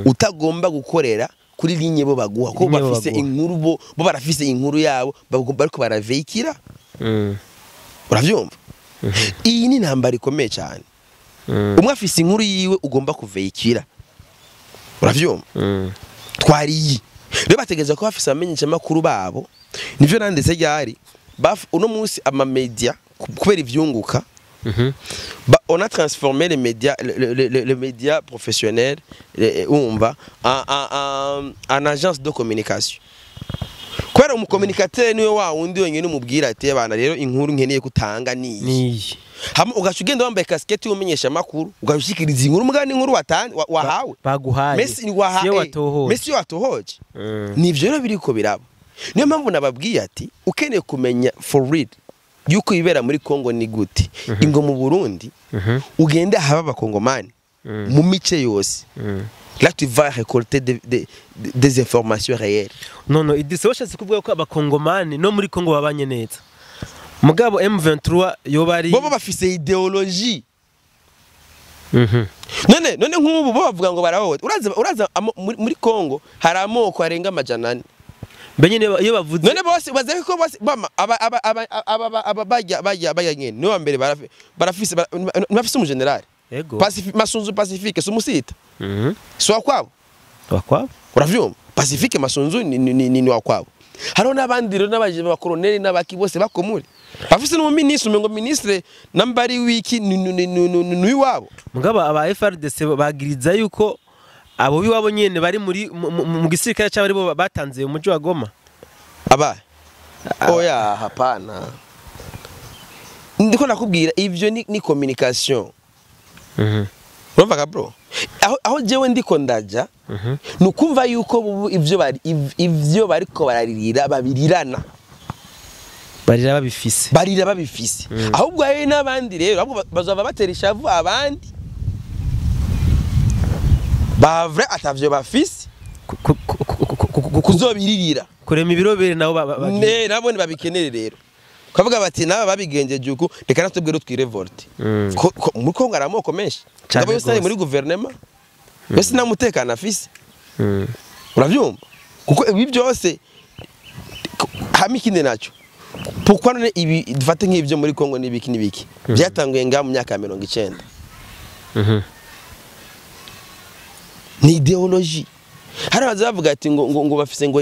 utagomba gukorera kuri linye bo baguha ko bafise inkuru bo barafise inkuru yabo bariko baraveikira uravyumva iyi ni ntambara ikomeye cyane umwe afise inkuru yiwe ugomba kuveikira uravyumva twariyi rero bategeza ko bafise amenyesha makuru babo nivyo nandese ryari uno munsi ama media kubera ivyunguka on a transformé les médias, le média professionnel en agence de communication. Kwera umucommunicateur niwe wa wundi wenyine umubwira ati abana rero inkuru nkeneye kutanga ni hamwe ugashugenda wambaye casquette y'umenyesha makuru ugashikiriza inkuru mugani inkuru wahawe baguhaye Messi wahawe Messi watohoje nivyo rero biriko biraba niyo mpamvu nababwiye ati ukeneye kumenya for real yuko ibera muri Kongo ni gute ingo mu Burundi ugende haba abakongomani mu mice yose là tu vas récolter des informations réelles non idise washatse kuvuga ko abakongomani no muri Kongo babanye neza mugabo M23 yo bari bo bafise ideologie none nk'ubu bo bavuga ngo barahote uraza muri Kongo hari amoko arenga amajana Benyene iyo bavuze none bose baze ko bose mama aba bajya nyene no ambere barafise bafise mu general yego Masunzu Pacifique sumusita so akwabo uravyumva Pacifique Masunzu ni wakwabo haro nabandi rero nabaje bakoloneli nabaki bose bakomuri bafise no ministre ngo ministre nambari wiki ni wabo mugaba aba FRDC bagiriza yuko abo biwabo nyene bari muri mu gisirikare cy'abari bo batanze umuji wa Goma aba oya hapana ndiko nakubwira ivyo ni communication urumva bro aho jewe ndiko ndaja nukumva yuko ivyo bariko bararirira babirirana barira babifise ahubwo ayo n'abandi rero ahubwo bazava batera ishavu abandi bavre atavyo bafise kuzobiririra kurema ibirobere nabo nabo babikenere rero kavuga bati naba babigenjeje uko reka natubwire twirevolte muri Kongo aramoko menshi ngabo yose muri gouvernement bese namutekana afise uravyumva kuko ibi byose hamikinde naco pourquoi none ibi dufate nk'ibyo muri Kongo nibiki byatanguye nga mu myaka ya 90 ni ideologie hari abavuga ati ngo bafise ngo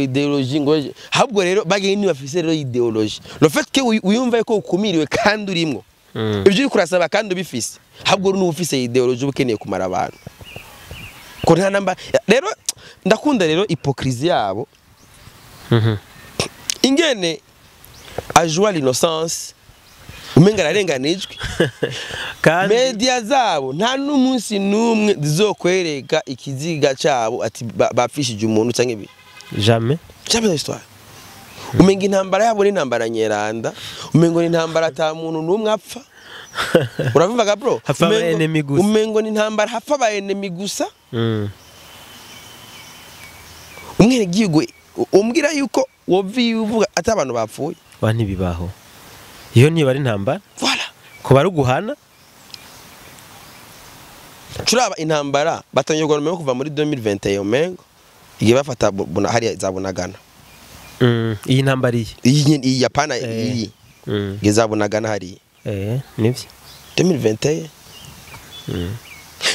ideologie ngo habwo rero bageni bafise rero ideologie le fait que uyumva ko ukumiriwe kandi urimo ibyo uri kurasaba kandi ubifise habwo n'ubufise ideologie ukeneye kumara abantu ko nta namba rero ndakunda rero hypocrisie yabo ingene ajwa l'innocence umenga ararenganijwe kandi media zabo nta n'umunsi numwe zizokwereka ikiziga cabo ati bafishije umuntu canke ibi jamais histoire umenga intambara yabo ni intambara nyeranda umengo ni intambara ata muntu numwe apfa uravuga bro umengo ni intambara hafa ba enemy gusa umwene gigwe umbwira yuko wovi uvuga ati abantu bapfuye ba ntibibaho iyo niyo bari ntambara voilà ko bari guhana turaba intambara batangiye guverinoma yo kuva muri 2021 mengo igiye bafata hari zabunagana iyi ntambara iyi yapana iyi gezabunagana hari nivyo 2021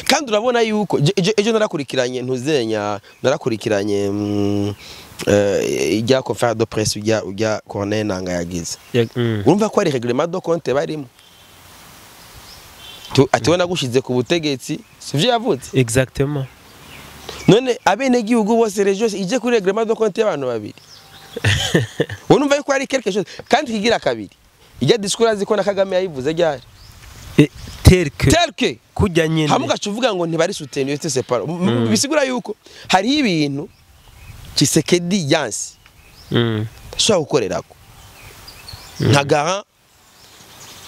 kandi urabona yuko ejo narakurikiranye ntuzenya narakurikiranye ijya conférence de presse ujya Corneille Nanga yagize urumva ko ari règlement de compte barimo atibona gushize ku butegetsi sivyo yavutse exactement none abene gihugu bose region ije kuri règlement de compte y'abantu babiri urumva yuko ari quelque chose kandi kigira kabiri ijya discours aziko na Kagame yayivuze ryari terke kujya nyene hamuga cuvuga ngo ntibari soutenir c'est pas bisigura yuko hari ibintu Tshisekedi yansi sho gukorerako nka garant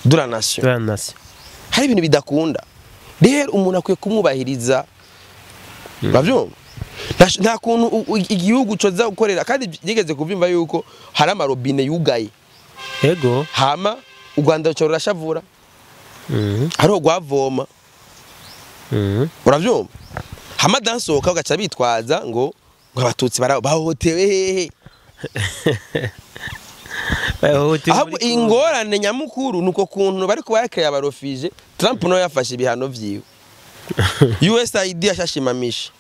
de la nation hari ibintu bidakunda rero umuntu akwiye kumwubahiriza bavyo nta kuntu igihugu coza gukorera kandi yigeze kuvyumva yuko hari amarobine yugaye yego hama u Rwanda cyo rurashavura haro gwavoma uravyumva hama dansoka ugaca bitwaza ngo abatutsi bahotewe hehe ahubwo ingorane nyamukuru nuko kuntu bariko barakaya abarofije Trump no yafashe ibihano vyiwe USAID yashashimamisha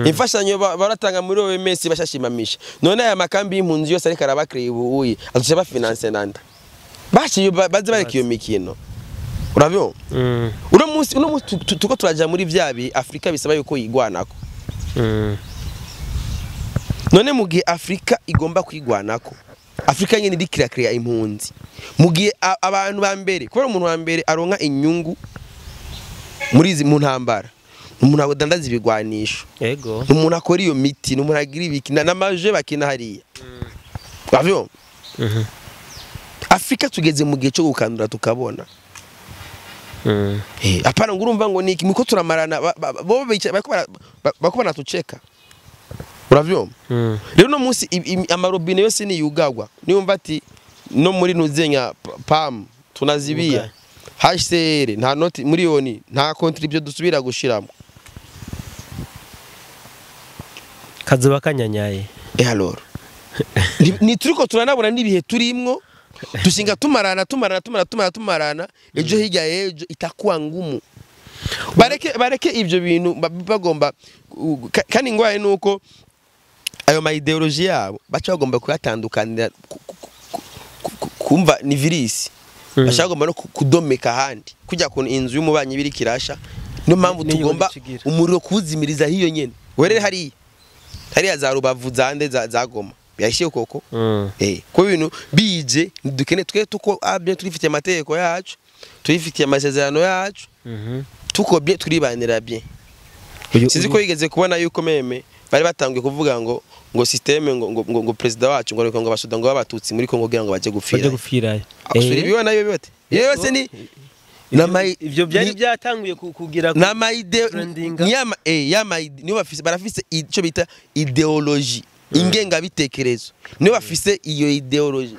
imfashanyo baratanga muri OMS bashashimamisha none aya makambi y'impunzi yose ariko arabakreye ubuye azuce ba finance nanda bashi baze bareka iyo mikino urabyo uno munsi tuko turaja muri vyabi Afrika bisaba yuko yigwanako none mugihe Afrika igomba kwigwanako Afrika nyene ndikira impunzi mugihe abantu ba mbere kubera umuntu wa mbere aronka inyungu muri izi mu ntambara umuntu adandaza ibigwanisho yego umuntu akora iyo miti umuntu agira ibiki n'amaje bakina hariya bavyo Afrika tugeze mu gihe cyo gukandura tukabona apana ngurumva ngo niki muko turamarana bo bakubana tucheka uravyo rero no munsi amarobine yose ni yugagwa niyo ati no muri nuzenya pam tunazibiya HCR nta noti miliyoni nta contribution dusubira gushiramo kazoba kanyanyaye alors ni turiko turanabona nibihe turimwo dushinga tumarana ejo hirya ejo itakuwa ngumu bareke ibyo bintu bagomba kandi ngwaye nuko ayo ma ideology yabo bacha bagomba kuyatandukanira kumva ni virisi bashagomba no kudomeka handi kujya ku inzu y'umubanyi biri kirasha no mpamvu tugomba umuriro kuzimiriza hiyo nyene werere hari za rubavu zande zagoma yashiye koko ko bintu bije dukene twe tuko abye turifite amategeko yacu turifite amasezerano yacu tuko bye turibanira bye sizi ko yigeze kubona yuko meme bari batangiye kuvuga ngo systeme ngo president wacu ngo abasuda ngo abatutsi muri Kongo kugira ngo baje gufira asuri biwa nayo byote yose ni ivyo byari byatanguye kugira na maide niyo barafise ico bita ideology ingenga bitekerezo niyo bafise iyo ideology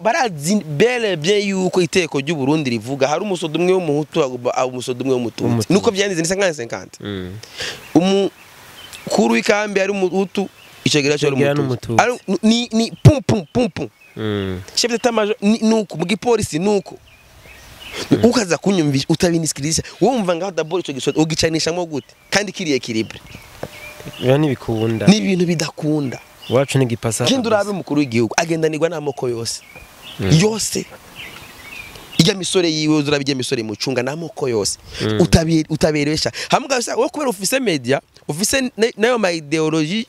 barazi bele bien yuko iteko ry'u Burundi rivuga hari umusodo umwe w'umuhutu umusodo umwe w'umututsi nuko byandize ni 50-50 umukuru w'ikambi ari umuhutu icegera cyo umututu ni pum chef d'état major nuko mu gipolisi nuko ukaza kunyumvisha utabinisikiriza wumva ngaho d'abord ico gisodo ugicanishamwe gute kandi kiriye equilibre yani bikunda ni ibintu bidakunda wacu ni gipasa kindi urabe mukuru w'igihugu agendanirwa n'amoko yose yose ijya misore yiwe uzurabijya misore mucunga n'amoko yose utaberesha hamwe wo kubera ufise media ufise nayo ma ideology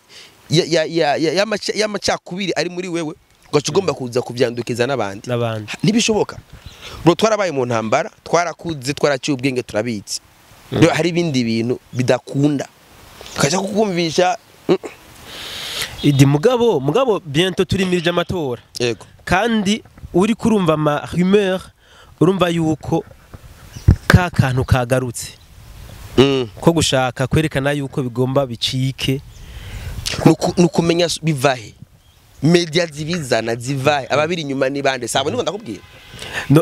ya macakubiri ari muri wewe ugomba kuza kubyandukiza n'abandi ntibishoboka bro twarabaye mu ntambara twarakuze twaraciye ubwenge turabitse hari ibindi bintu bidakunda kaje kukumvisha idi mugabo bientôt turi mirije amatora yego kandi uri kurumva ama rumeur urumva yuko ka kantu kagarutse ko gushaka kwerekana yuko bigomba bicike nukumenya bivahe media zibizana zivahe ababiri nyuma ni bande sabo niko ndakubwira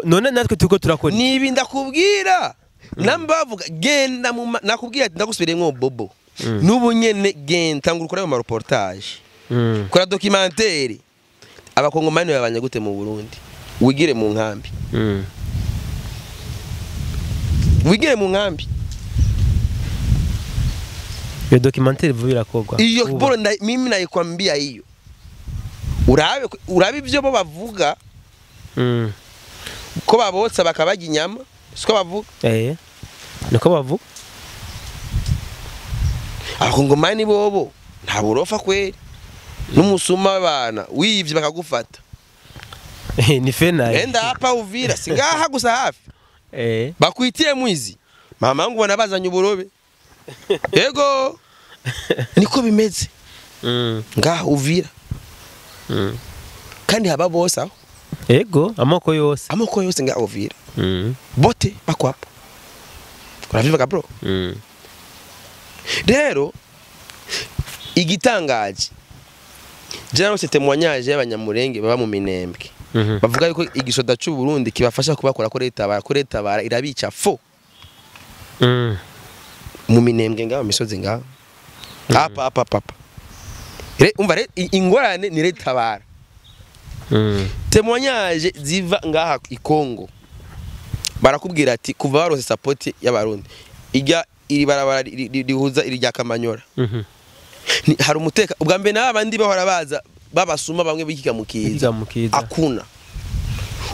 none natwe tuko turakora nibi ndakubwira namba bavuga genda nakubwiye ati ndagusubiremo bobo n'ubu nyene genda tangura ukora mu reportage kora documentaire abakongomani babanye gute mu Burundi wigire mu nkambi wigire mu nkambi iyo documentaire vubira kogwa iyo boro mimi nayikwambia hiyo urabe ibyo bo bavuga ko babotsa bakabajya inyama siko bavuga niko bavuga abakongomani bobo nta burofa kweri n'umusuma w'abana wivye bakagufata ni fena enda hapa Uvira singaha gusa hafi bakwitiye mwizi mama wangu banabazanye uburobe yego niko bimeze ngaha Uvira kandi haba bose aho yego amoko yose ngaha Uvira bote bakwapa uraviva bro rero igitangaje jana rose témoignage y'abanyamurenge baba mu Minembwe bavuga yuko igishoda cy'u Burundi kibafasha kubakora ko leta bara irabica fo mu Minembwe ngaho misozi ngaho papa umva ingorane ni leta bara témoignage ziva ngaha i Kongo barakubwira ati kuva barose support y'abarundi iri barabara rihuza iri rya Kamanyora hari umuteka ubwa mbere n'abandi bahora baza babasuma bamwe bikika mukiza akuna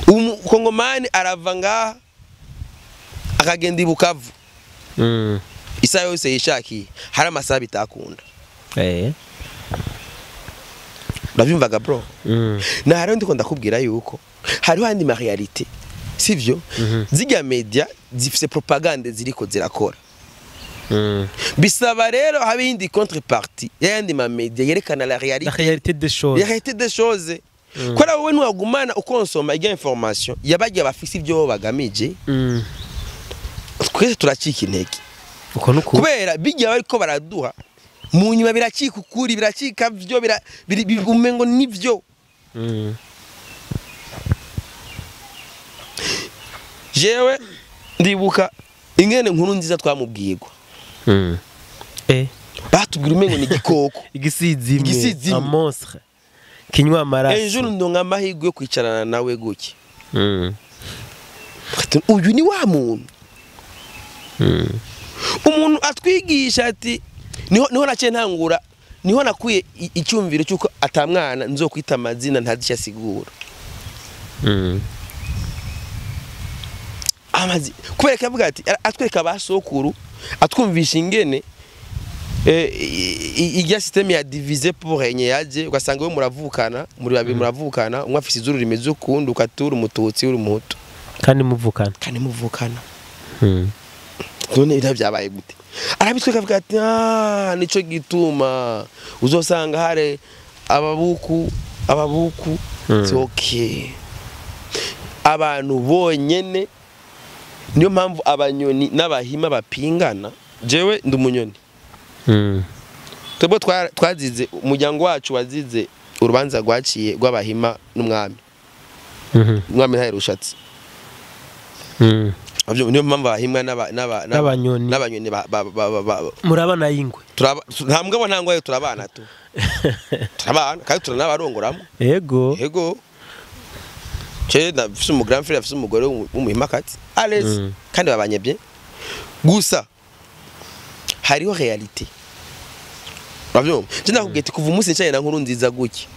umukongomani arava ngaha akagenda i Bukavu isa yose yishakiye hari amasaha bitakunda urabyumvaga bro na hari ndiko ndakubwira yuko hari handi ma realite sivyo zijya media zifise propagande ziriko zirakora bisaba rero habe indi contrepartie yandi ma media yerekana la réalité des choses kora wowe ntiwagumana ukonsoma ijya information yabajya bafise ibyo bagamije twese turacika intege kubera bijya bariko baraduha mu nyuma biracika ukuri biracika byo umengo nivyo jewe ndibuka ingene nkuru nziza twamubwirwa batubwira umengo ni gikoko igisizimwe amonstre kinywa amaraso ejo ndonga amahirwe yo kwicarana nawe guki uyu ni wa muntu umuntu atwigisha ati niho naciye ntangura niho nakuye icyumviro cyuko atamwana nzokwita amazina ntazi asigura amazi kubera kavuga ati atwereka basokuru atwumvisha ingene ijya système ya diviser pour régner yaje ugasanga we muravukana muri babiri muravukana umwe afise izuru rimeze ukundi ukatura umututsi uri umuhutu kandi muvukana none ira byabaye gute arabitweka avuga ati nico gituma uzosanga hare ababuku okay abantu bonyene niyo mpamvu abanyoni n'abahima bapingana jewe ndumunyoni twebwe twazize umuryango wacu wazize urubanza rwaciye rw'abahima n'umwami umwami ntaherushatse niyo mpamvu abahima n'abanyoni murabana y'ingwe ntambwe ntangwayo turabana tu turabana kandi turanabarongoramo yego cye nafise umugrand frère afise umugore w'umuhimakati allez kandi babanye bien gusa hariho realite bavyumva je nakubwiye ati kuva umunsi cyane na nkuru nziza guki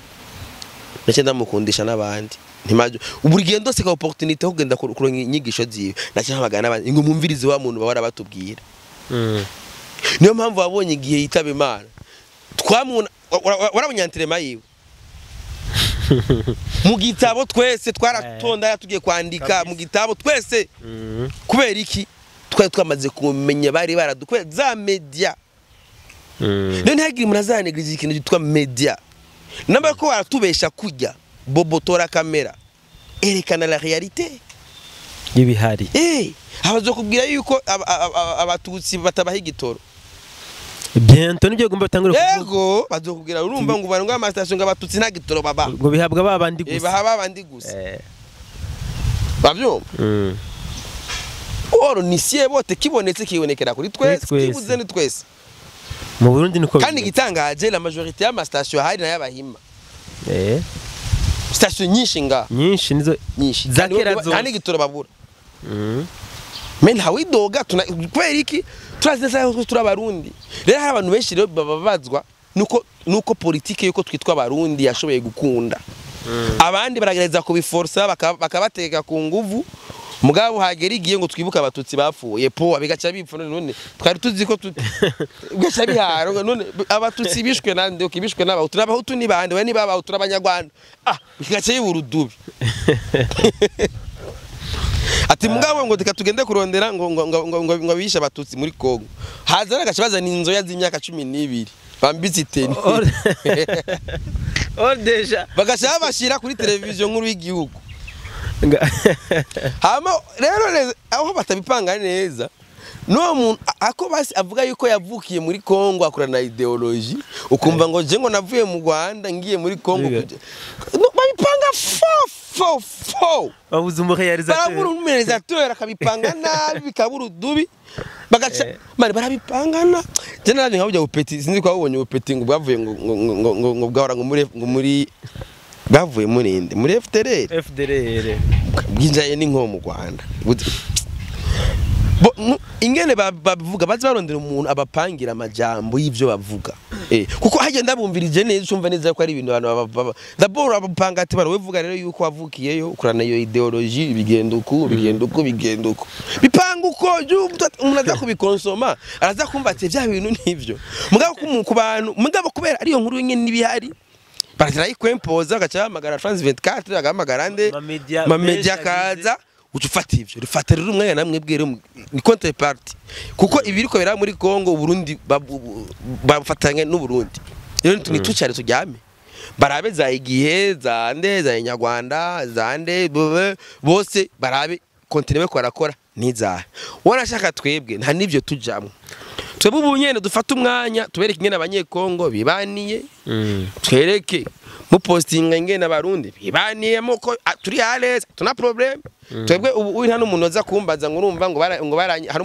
nace ndamukundisha n'abandi ntimaje uburigendo se ka opportunité yo kugenda kuronka inyigisho ziwe nace ntabagana n'abandi ngo mumvirize wa muntu bahora batubwira niyo mpamvu wabonye igihe yitaba Imana twamuna warabunyantirema yiwe mu gitabo twese twaratonda tugiye kwandika mu gitabo twese kubera iki twari twamaze kumenya bari baradukwe za media none hagiri munazanegirije ikintu gitwa media namba ko waratubesha kujya bobotora kamera erekana la réalité y'ibihari abazokubwira yuko abatutsi batabaha igitoro bientôt nibyo gomba tangura yego bazokubwira urumva ngo barangwa ama station ngabatutsi nta gitoro baba ngo bihabwa babandi gusa bahaba abandi gusa bavyo or nisiye bote kibonetse kibonekera kuri twese kibuze ni twese mu Burundi niko kandi gitangaje la majorité y'ama station hari na y'abahima station nyinshi nyinshi nizo nyinshi zakera zo kandi gitora babura men hawidoga kwera iki turazeza ko turabarundi rero hari abantu benshi rero babazwa nuko politike yuko twitwa abarundi yashoboye gukunda abandi baragereza kubiforsa bakabateka ku nguvu mugabo hagera igiye ngo twibuka abatutsi bapfuye po abigaca bipfa none twari tuzi ko gaca biharo none abatutsi bishwe nande ukibishwe n'abahutu n'abahutu ni bande we ni babahutu turabanyarwanda bigaca yiburudubi ati mugabo ngo tugende kurondera ngo bisha abatutsi muri Kongo hazana gacabaza n'inzoya z'imyaka 12 bambitse iteni deja bagashaka bashira kuri televiziyo nkuru y'igihugu hama rero aho batabipanga neza no muntu ako basi avuga yuko yavukiye muri Kongo akurana ideology ukumva ngo je ngo navuye mu Rwanda ngiye muri Kongo babipanga fo babuze umurealisateur akabipanga nabi bikabura dubi bagaca mari barabipangana je nari nkabujya upeti sinzi ko babonye upeti ngo bwavuye ngo bwahora ngo muri bavuye muri FDLR bwinjaye n'inko mu Rwanda ingene bavuga bazibarondera umuntu abapangira amajambo y'ivyo bavuga kuko hagenda bumvirije neza cyumva neza ko ari ibintu abantu d'abord abapanga ati baravuga rero yuko wavukiyeyo ukurana iyo ideology bigenda uko bipanga uko umuntu aza kubikonsoma araza kumva ati bya bintu nivyo mugabo ku bantu mugabo kubera ari yo nkuru nyene nibihari baratira ikwempoza gacha amagara France 24 agamagara nde ma media kaza ucufata ivyo rifatira rumwe namwe bwere ni counterpart kuko ibiriko bera muri Kongo Burundi bafatanye n'u Burundi rero nitucare tujyame barabe za igihe za nde za Nyarwanda za nde bose barabe continue ko arakora niza wanashaka twebwe nta nivyo tujamwe twebwe ubunyene dufata umwanya tubereke ingene abanyekongo bibaniye twereke mu postinga ingene abarundi bibaniye muko turi hales tuna problem twebwe ubu nta n'umuntu aza kumbaza ngo urumva ngo baranye hari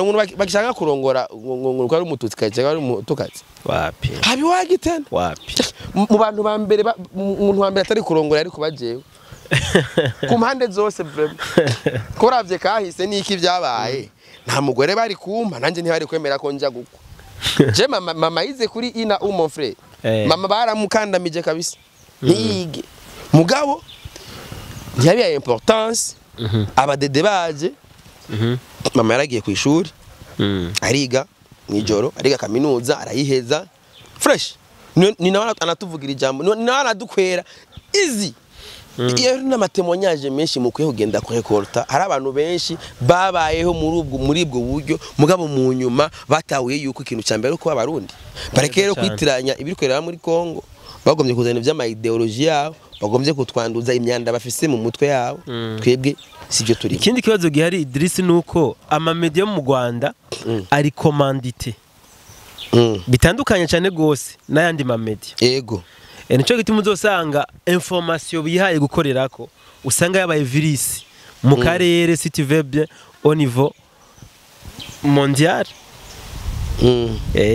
umuntu bakishaka kurongora ngo ari umututsi kaje ari umutukazi wapi habi wagitena wapi mu bantu ba mbere umuntu wa mbere atari kurongora ariko bajewe ku mpande zose vraiment koravye kahise niki byabaye nta mugore bari kumpa nanje ntibari kwemera ko njya gukwa je mama yize kuri ina mon frère mama baramukandamije kabisa ntige mugabo ntiyabiye importance abadede baje mama yaragiye ku ishuri ariga mwijoro ariga kaminuza arayiheza fresh ni nawe anatuvugira ijambo ni nawe anadukwera easy iyo n'amatemonyage menshi mu kwegenda kurekorta hari abantu benshi babayeho muri ubwo buryo mugabo mu nyuma batahuye yuko ikintu cyambere ko abarundi barekere kwitiranya ibirikorera muri Kongo bagomye kuzana ivy'ama ideology yabo bagomye kutwanduza imyanda bafise mu mutwe yabo twebwe sivyo turi ikindi kibazo gihari Idris nuko ama media mu Rwanda ari commandité bitandukanye cyane gose n'ayandi ma media yego nico gituma uzosanga information bihaye gukorerako usanga yabaye virus mu karere si tu veux bien au niveau mondial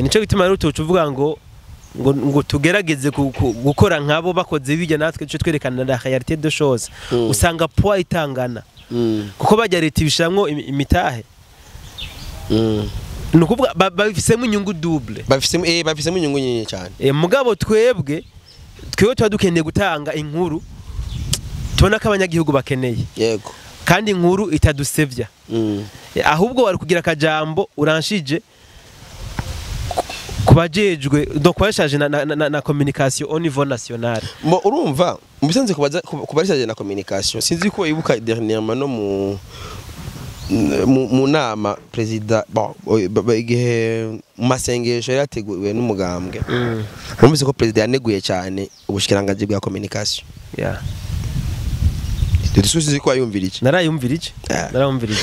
nico gituma rero tuvuga ngo tugerageze gukora nkabo bakoze bijya natwe cyo twerekana la réalité de choses usanga poids itangana kuko bajya leta ibishamwo imitahe nukuvuga babifisemo inyungu double babifisemo inyungu nyinshi cyane mugabo twebwe tuba dukeneye gutanga inkuru tubona ko abanyagihugu bakeneye yego kandi inkuru itadusevya ahubwo wari kugira akajambo uranshije kubajejwe dokoreshaje na communication au niveau national mo urumva mubisanze kubarishaje na communication sinzi ko ibuka dernièrement no mu nama president igihe masengesho yateguwe n'umugambwe urumvise ko president yaneguye cyane ubushikiranganje bwa communication Disusi ko ayumvira iki narayumvira iki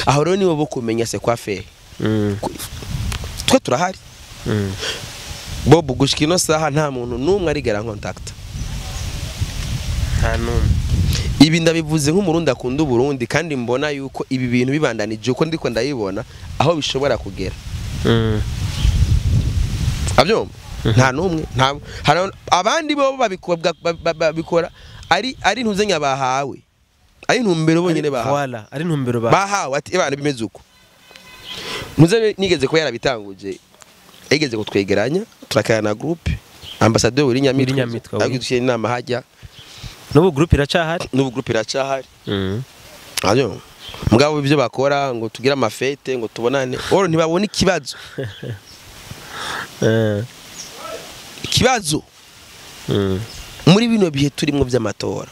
aho rero nibo bo kumenya se kwa fe twe turahari Bob gushika ino saha nta muntu numwe arigera contact nta numwe. Ibi ndabivuze nk'umurundi akunda Burundi kandi mbona yuko ibi bintu bibandanije uko ndiko ndayibona aho bishobora kugera. Abyumva nta numwe nta abandi bo babikora ari ntuzenya bahawe ari ntumbero bonyene bahawe voilà ari ntumbero bahawe ati ebana bimeze uko muze nigeze ko yarabitanguje egeze kutwegeranya turakana group ambassadeur uri Nyamitwe agidushiye inama hajya n'ubu group iracahari ayo mugabo ibyo bakora ngo tugira amafete ngo tubonane oro ntibabona ikibazo ikibazo muri bino bihe turimo by'amatora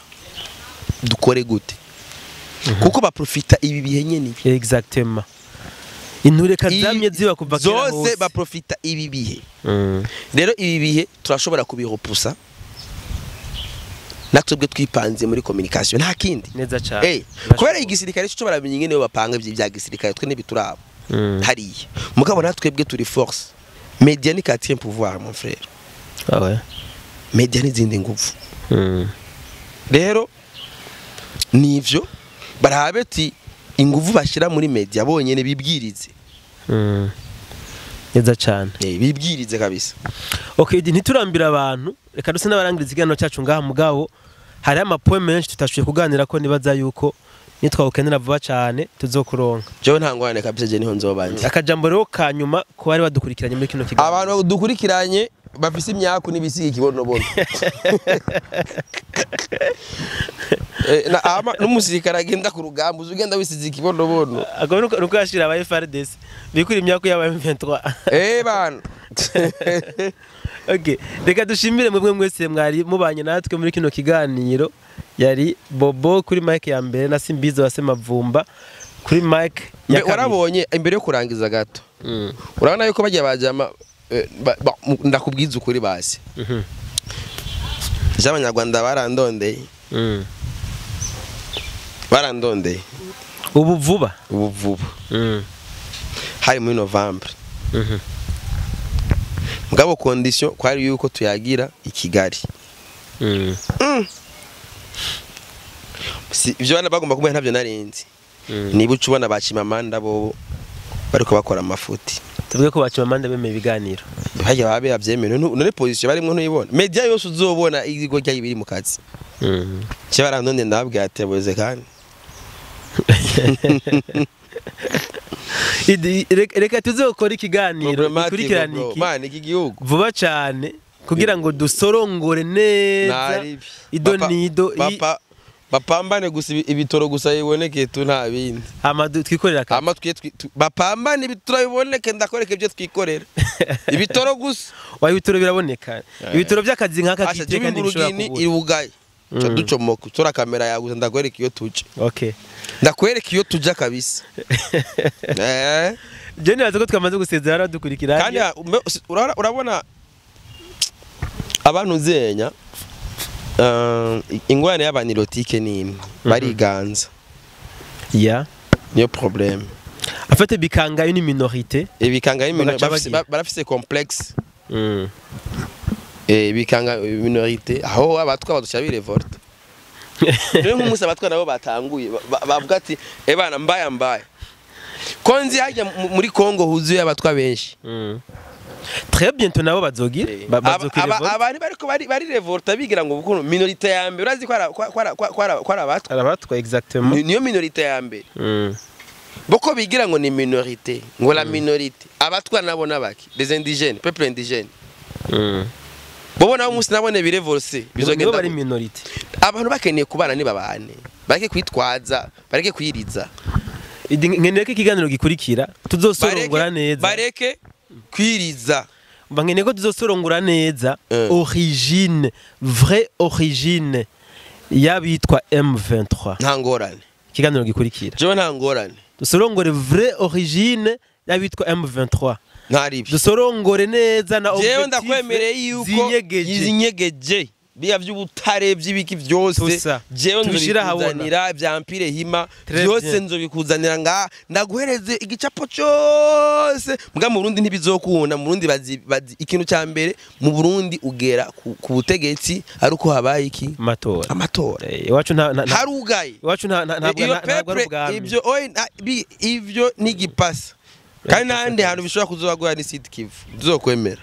dukore gute kuko baprofita ibi bihe nyene exactement inture kazamye ziba kuva kera hose zose baprofita ibi bihe rero ibi bihe turashobora kubiropusa natwebwe twipanze muri communication nta kindi neza cyane kubera igisirikare cyo baramenye nyene bapanga bya gisirikare twe n'ibiturabo hariya mugabo natwebwe turi force media ni quatrième pouvoir mon frère ouais media ni zindi nguvu rero nivyo barahabeti inguvu bashira muri media bonyene bibwirize neza cyane bibwirize kabisa. Okay, ntiturambira abantu reka duse n'abarangiriza ikiganiro cyacu ngaha mugabo hari amapoint menshi tutashuye kuganira ko nibaza yuko nitwawukenera vuba cyane tuzokuronka. Jewe ntangwane kabisa je niho nzobanje. Akajambo rero kanyuma ko bari badukurikiranye muri kino kiganiro. Abantu badukurikiranye bafise imyaku nibisiga ikibonobono. N'umusirikare agenda ku rugamba uzugenda wisize ikibonobono. Agomba nuko yashira aba FRDC bikuri imyaku y'aba M23. Bana. Okay, reka dushimire mwebwe mwese mwari mubanye natwe muri kino kiganiro. Yari Bobo kuri mic ya mbere na Simbizo wase Mavumba kuri mic ya kabiri. Warabonye imbere yo kurangiza gato. Urabona yuko bagiye bajama ndakubwiza ukuri basi. Abanyarwanda barandondeye. Barandondeye. Ubu vuba. Hari muri November. Mugabo condition kwari yuko tuyagira i Kigali. Si ivyo bana bagomba kumenya ntavyo narinzi. Niba ucubona bacimamanda bo bariko bakora amafuti. Tuvuge ko bacimamanda bemeye ibiganiro. Hajya babe yavyemeye none position barimwe ntuyibona. Media yose uzobona igigo cyayi biri mu kazi. Cyo barandonde ndababwiye ateboze kandi. Reka tuzokora ikiganiro ikurikirana Mane iki gihugu vuba cyane kugira ngo dusorongore neza idonido bapambane gusa ibitoro gusa yiboneke tu nta bindi amadu twikorera kandi amatwe bapambane ibitoro biboneke ndakoreka ibyo twikorera ibitoro gusa wayi ibitoro biraboneka ibitoro by'akazi nk'aka kiteka n'ibishobora kubura ibugaye ducomoka tura kamera yaguze ndakwereka iyo tuje. Okay, ndakwereka iyo tujya kabisa. Je nibaza ko twamaze gusezera dukurikira kandi urabona abantu zenya ingwane y'abanirotike nini bariganza niyo problème afite bikanga une minorité bikanga une minorité barafise complexe bikanga minorité aho abatwa badusha birevolte rero nk'umusa abatwa nabo batanguye bavuga ati ebana mbaya konzi hajya muri Kongo huzuye abatwa benshi. Très bientôt nabo bazogira abari bariko bari revolte bigira ngo bukuno minorité ya mbere urazi kwara abatwa exactement niyo minorité ya mbere boko bigira ngo ni minorité ngo la minorité abatwa nabo nabaki des indigènes peuple indigène bobo nabo musi nabone birevolse bizogenda bari minorité abantu bakeneye kubana ni babane bareke kwitwaza bareke kwiriza nkeneye ikiganiro gikurikira tuzosorongora neza bareke kwiriza bankeneye ko tuzosorongora neza origine vraie origine yabitwa M23 ntangorane ikiganiro gikurikira je ntangorane dusorongore vraie origine yabitwa M23 ntari dusorongore neza na objectif jewe ndakwemereye yuko izinyegeje biya vy'ubutare vy'ibiki vyose Tusa. jewe Tubishira habona. nzobikuzanira vya mpire hima Très vyose bien. nzobikuzanira nga ndaguhereze igicapo cyose mbwa mu Burundi ntibizokunda mu Burundi bazi ikintu cya mbere mu Burundi ugera ku butegetsi ari uko habaye iki amatora iwacu harugaye iwacu ntabwo ari ubwami ivyo nigipasa kandi n'ahandi hantu bishobora kuzobagura ni Sud Kivu tuzokwemera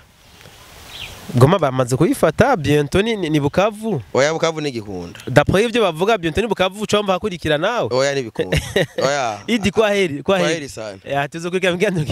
Goma bamaze kuyifata bientôt ni Bukavu oya Bukavu ni Gihunda d'après ivyo bavuga bientôt ni Bukavu ucomba hakurikira nawe oya ni Bikunda oya idi kwa heri sana tuzokurikira migano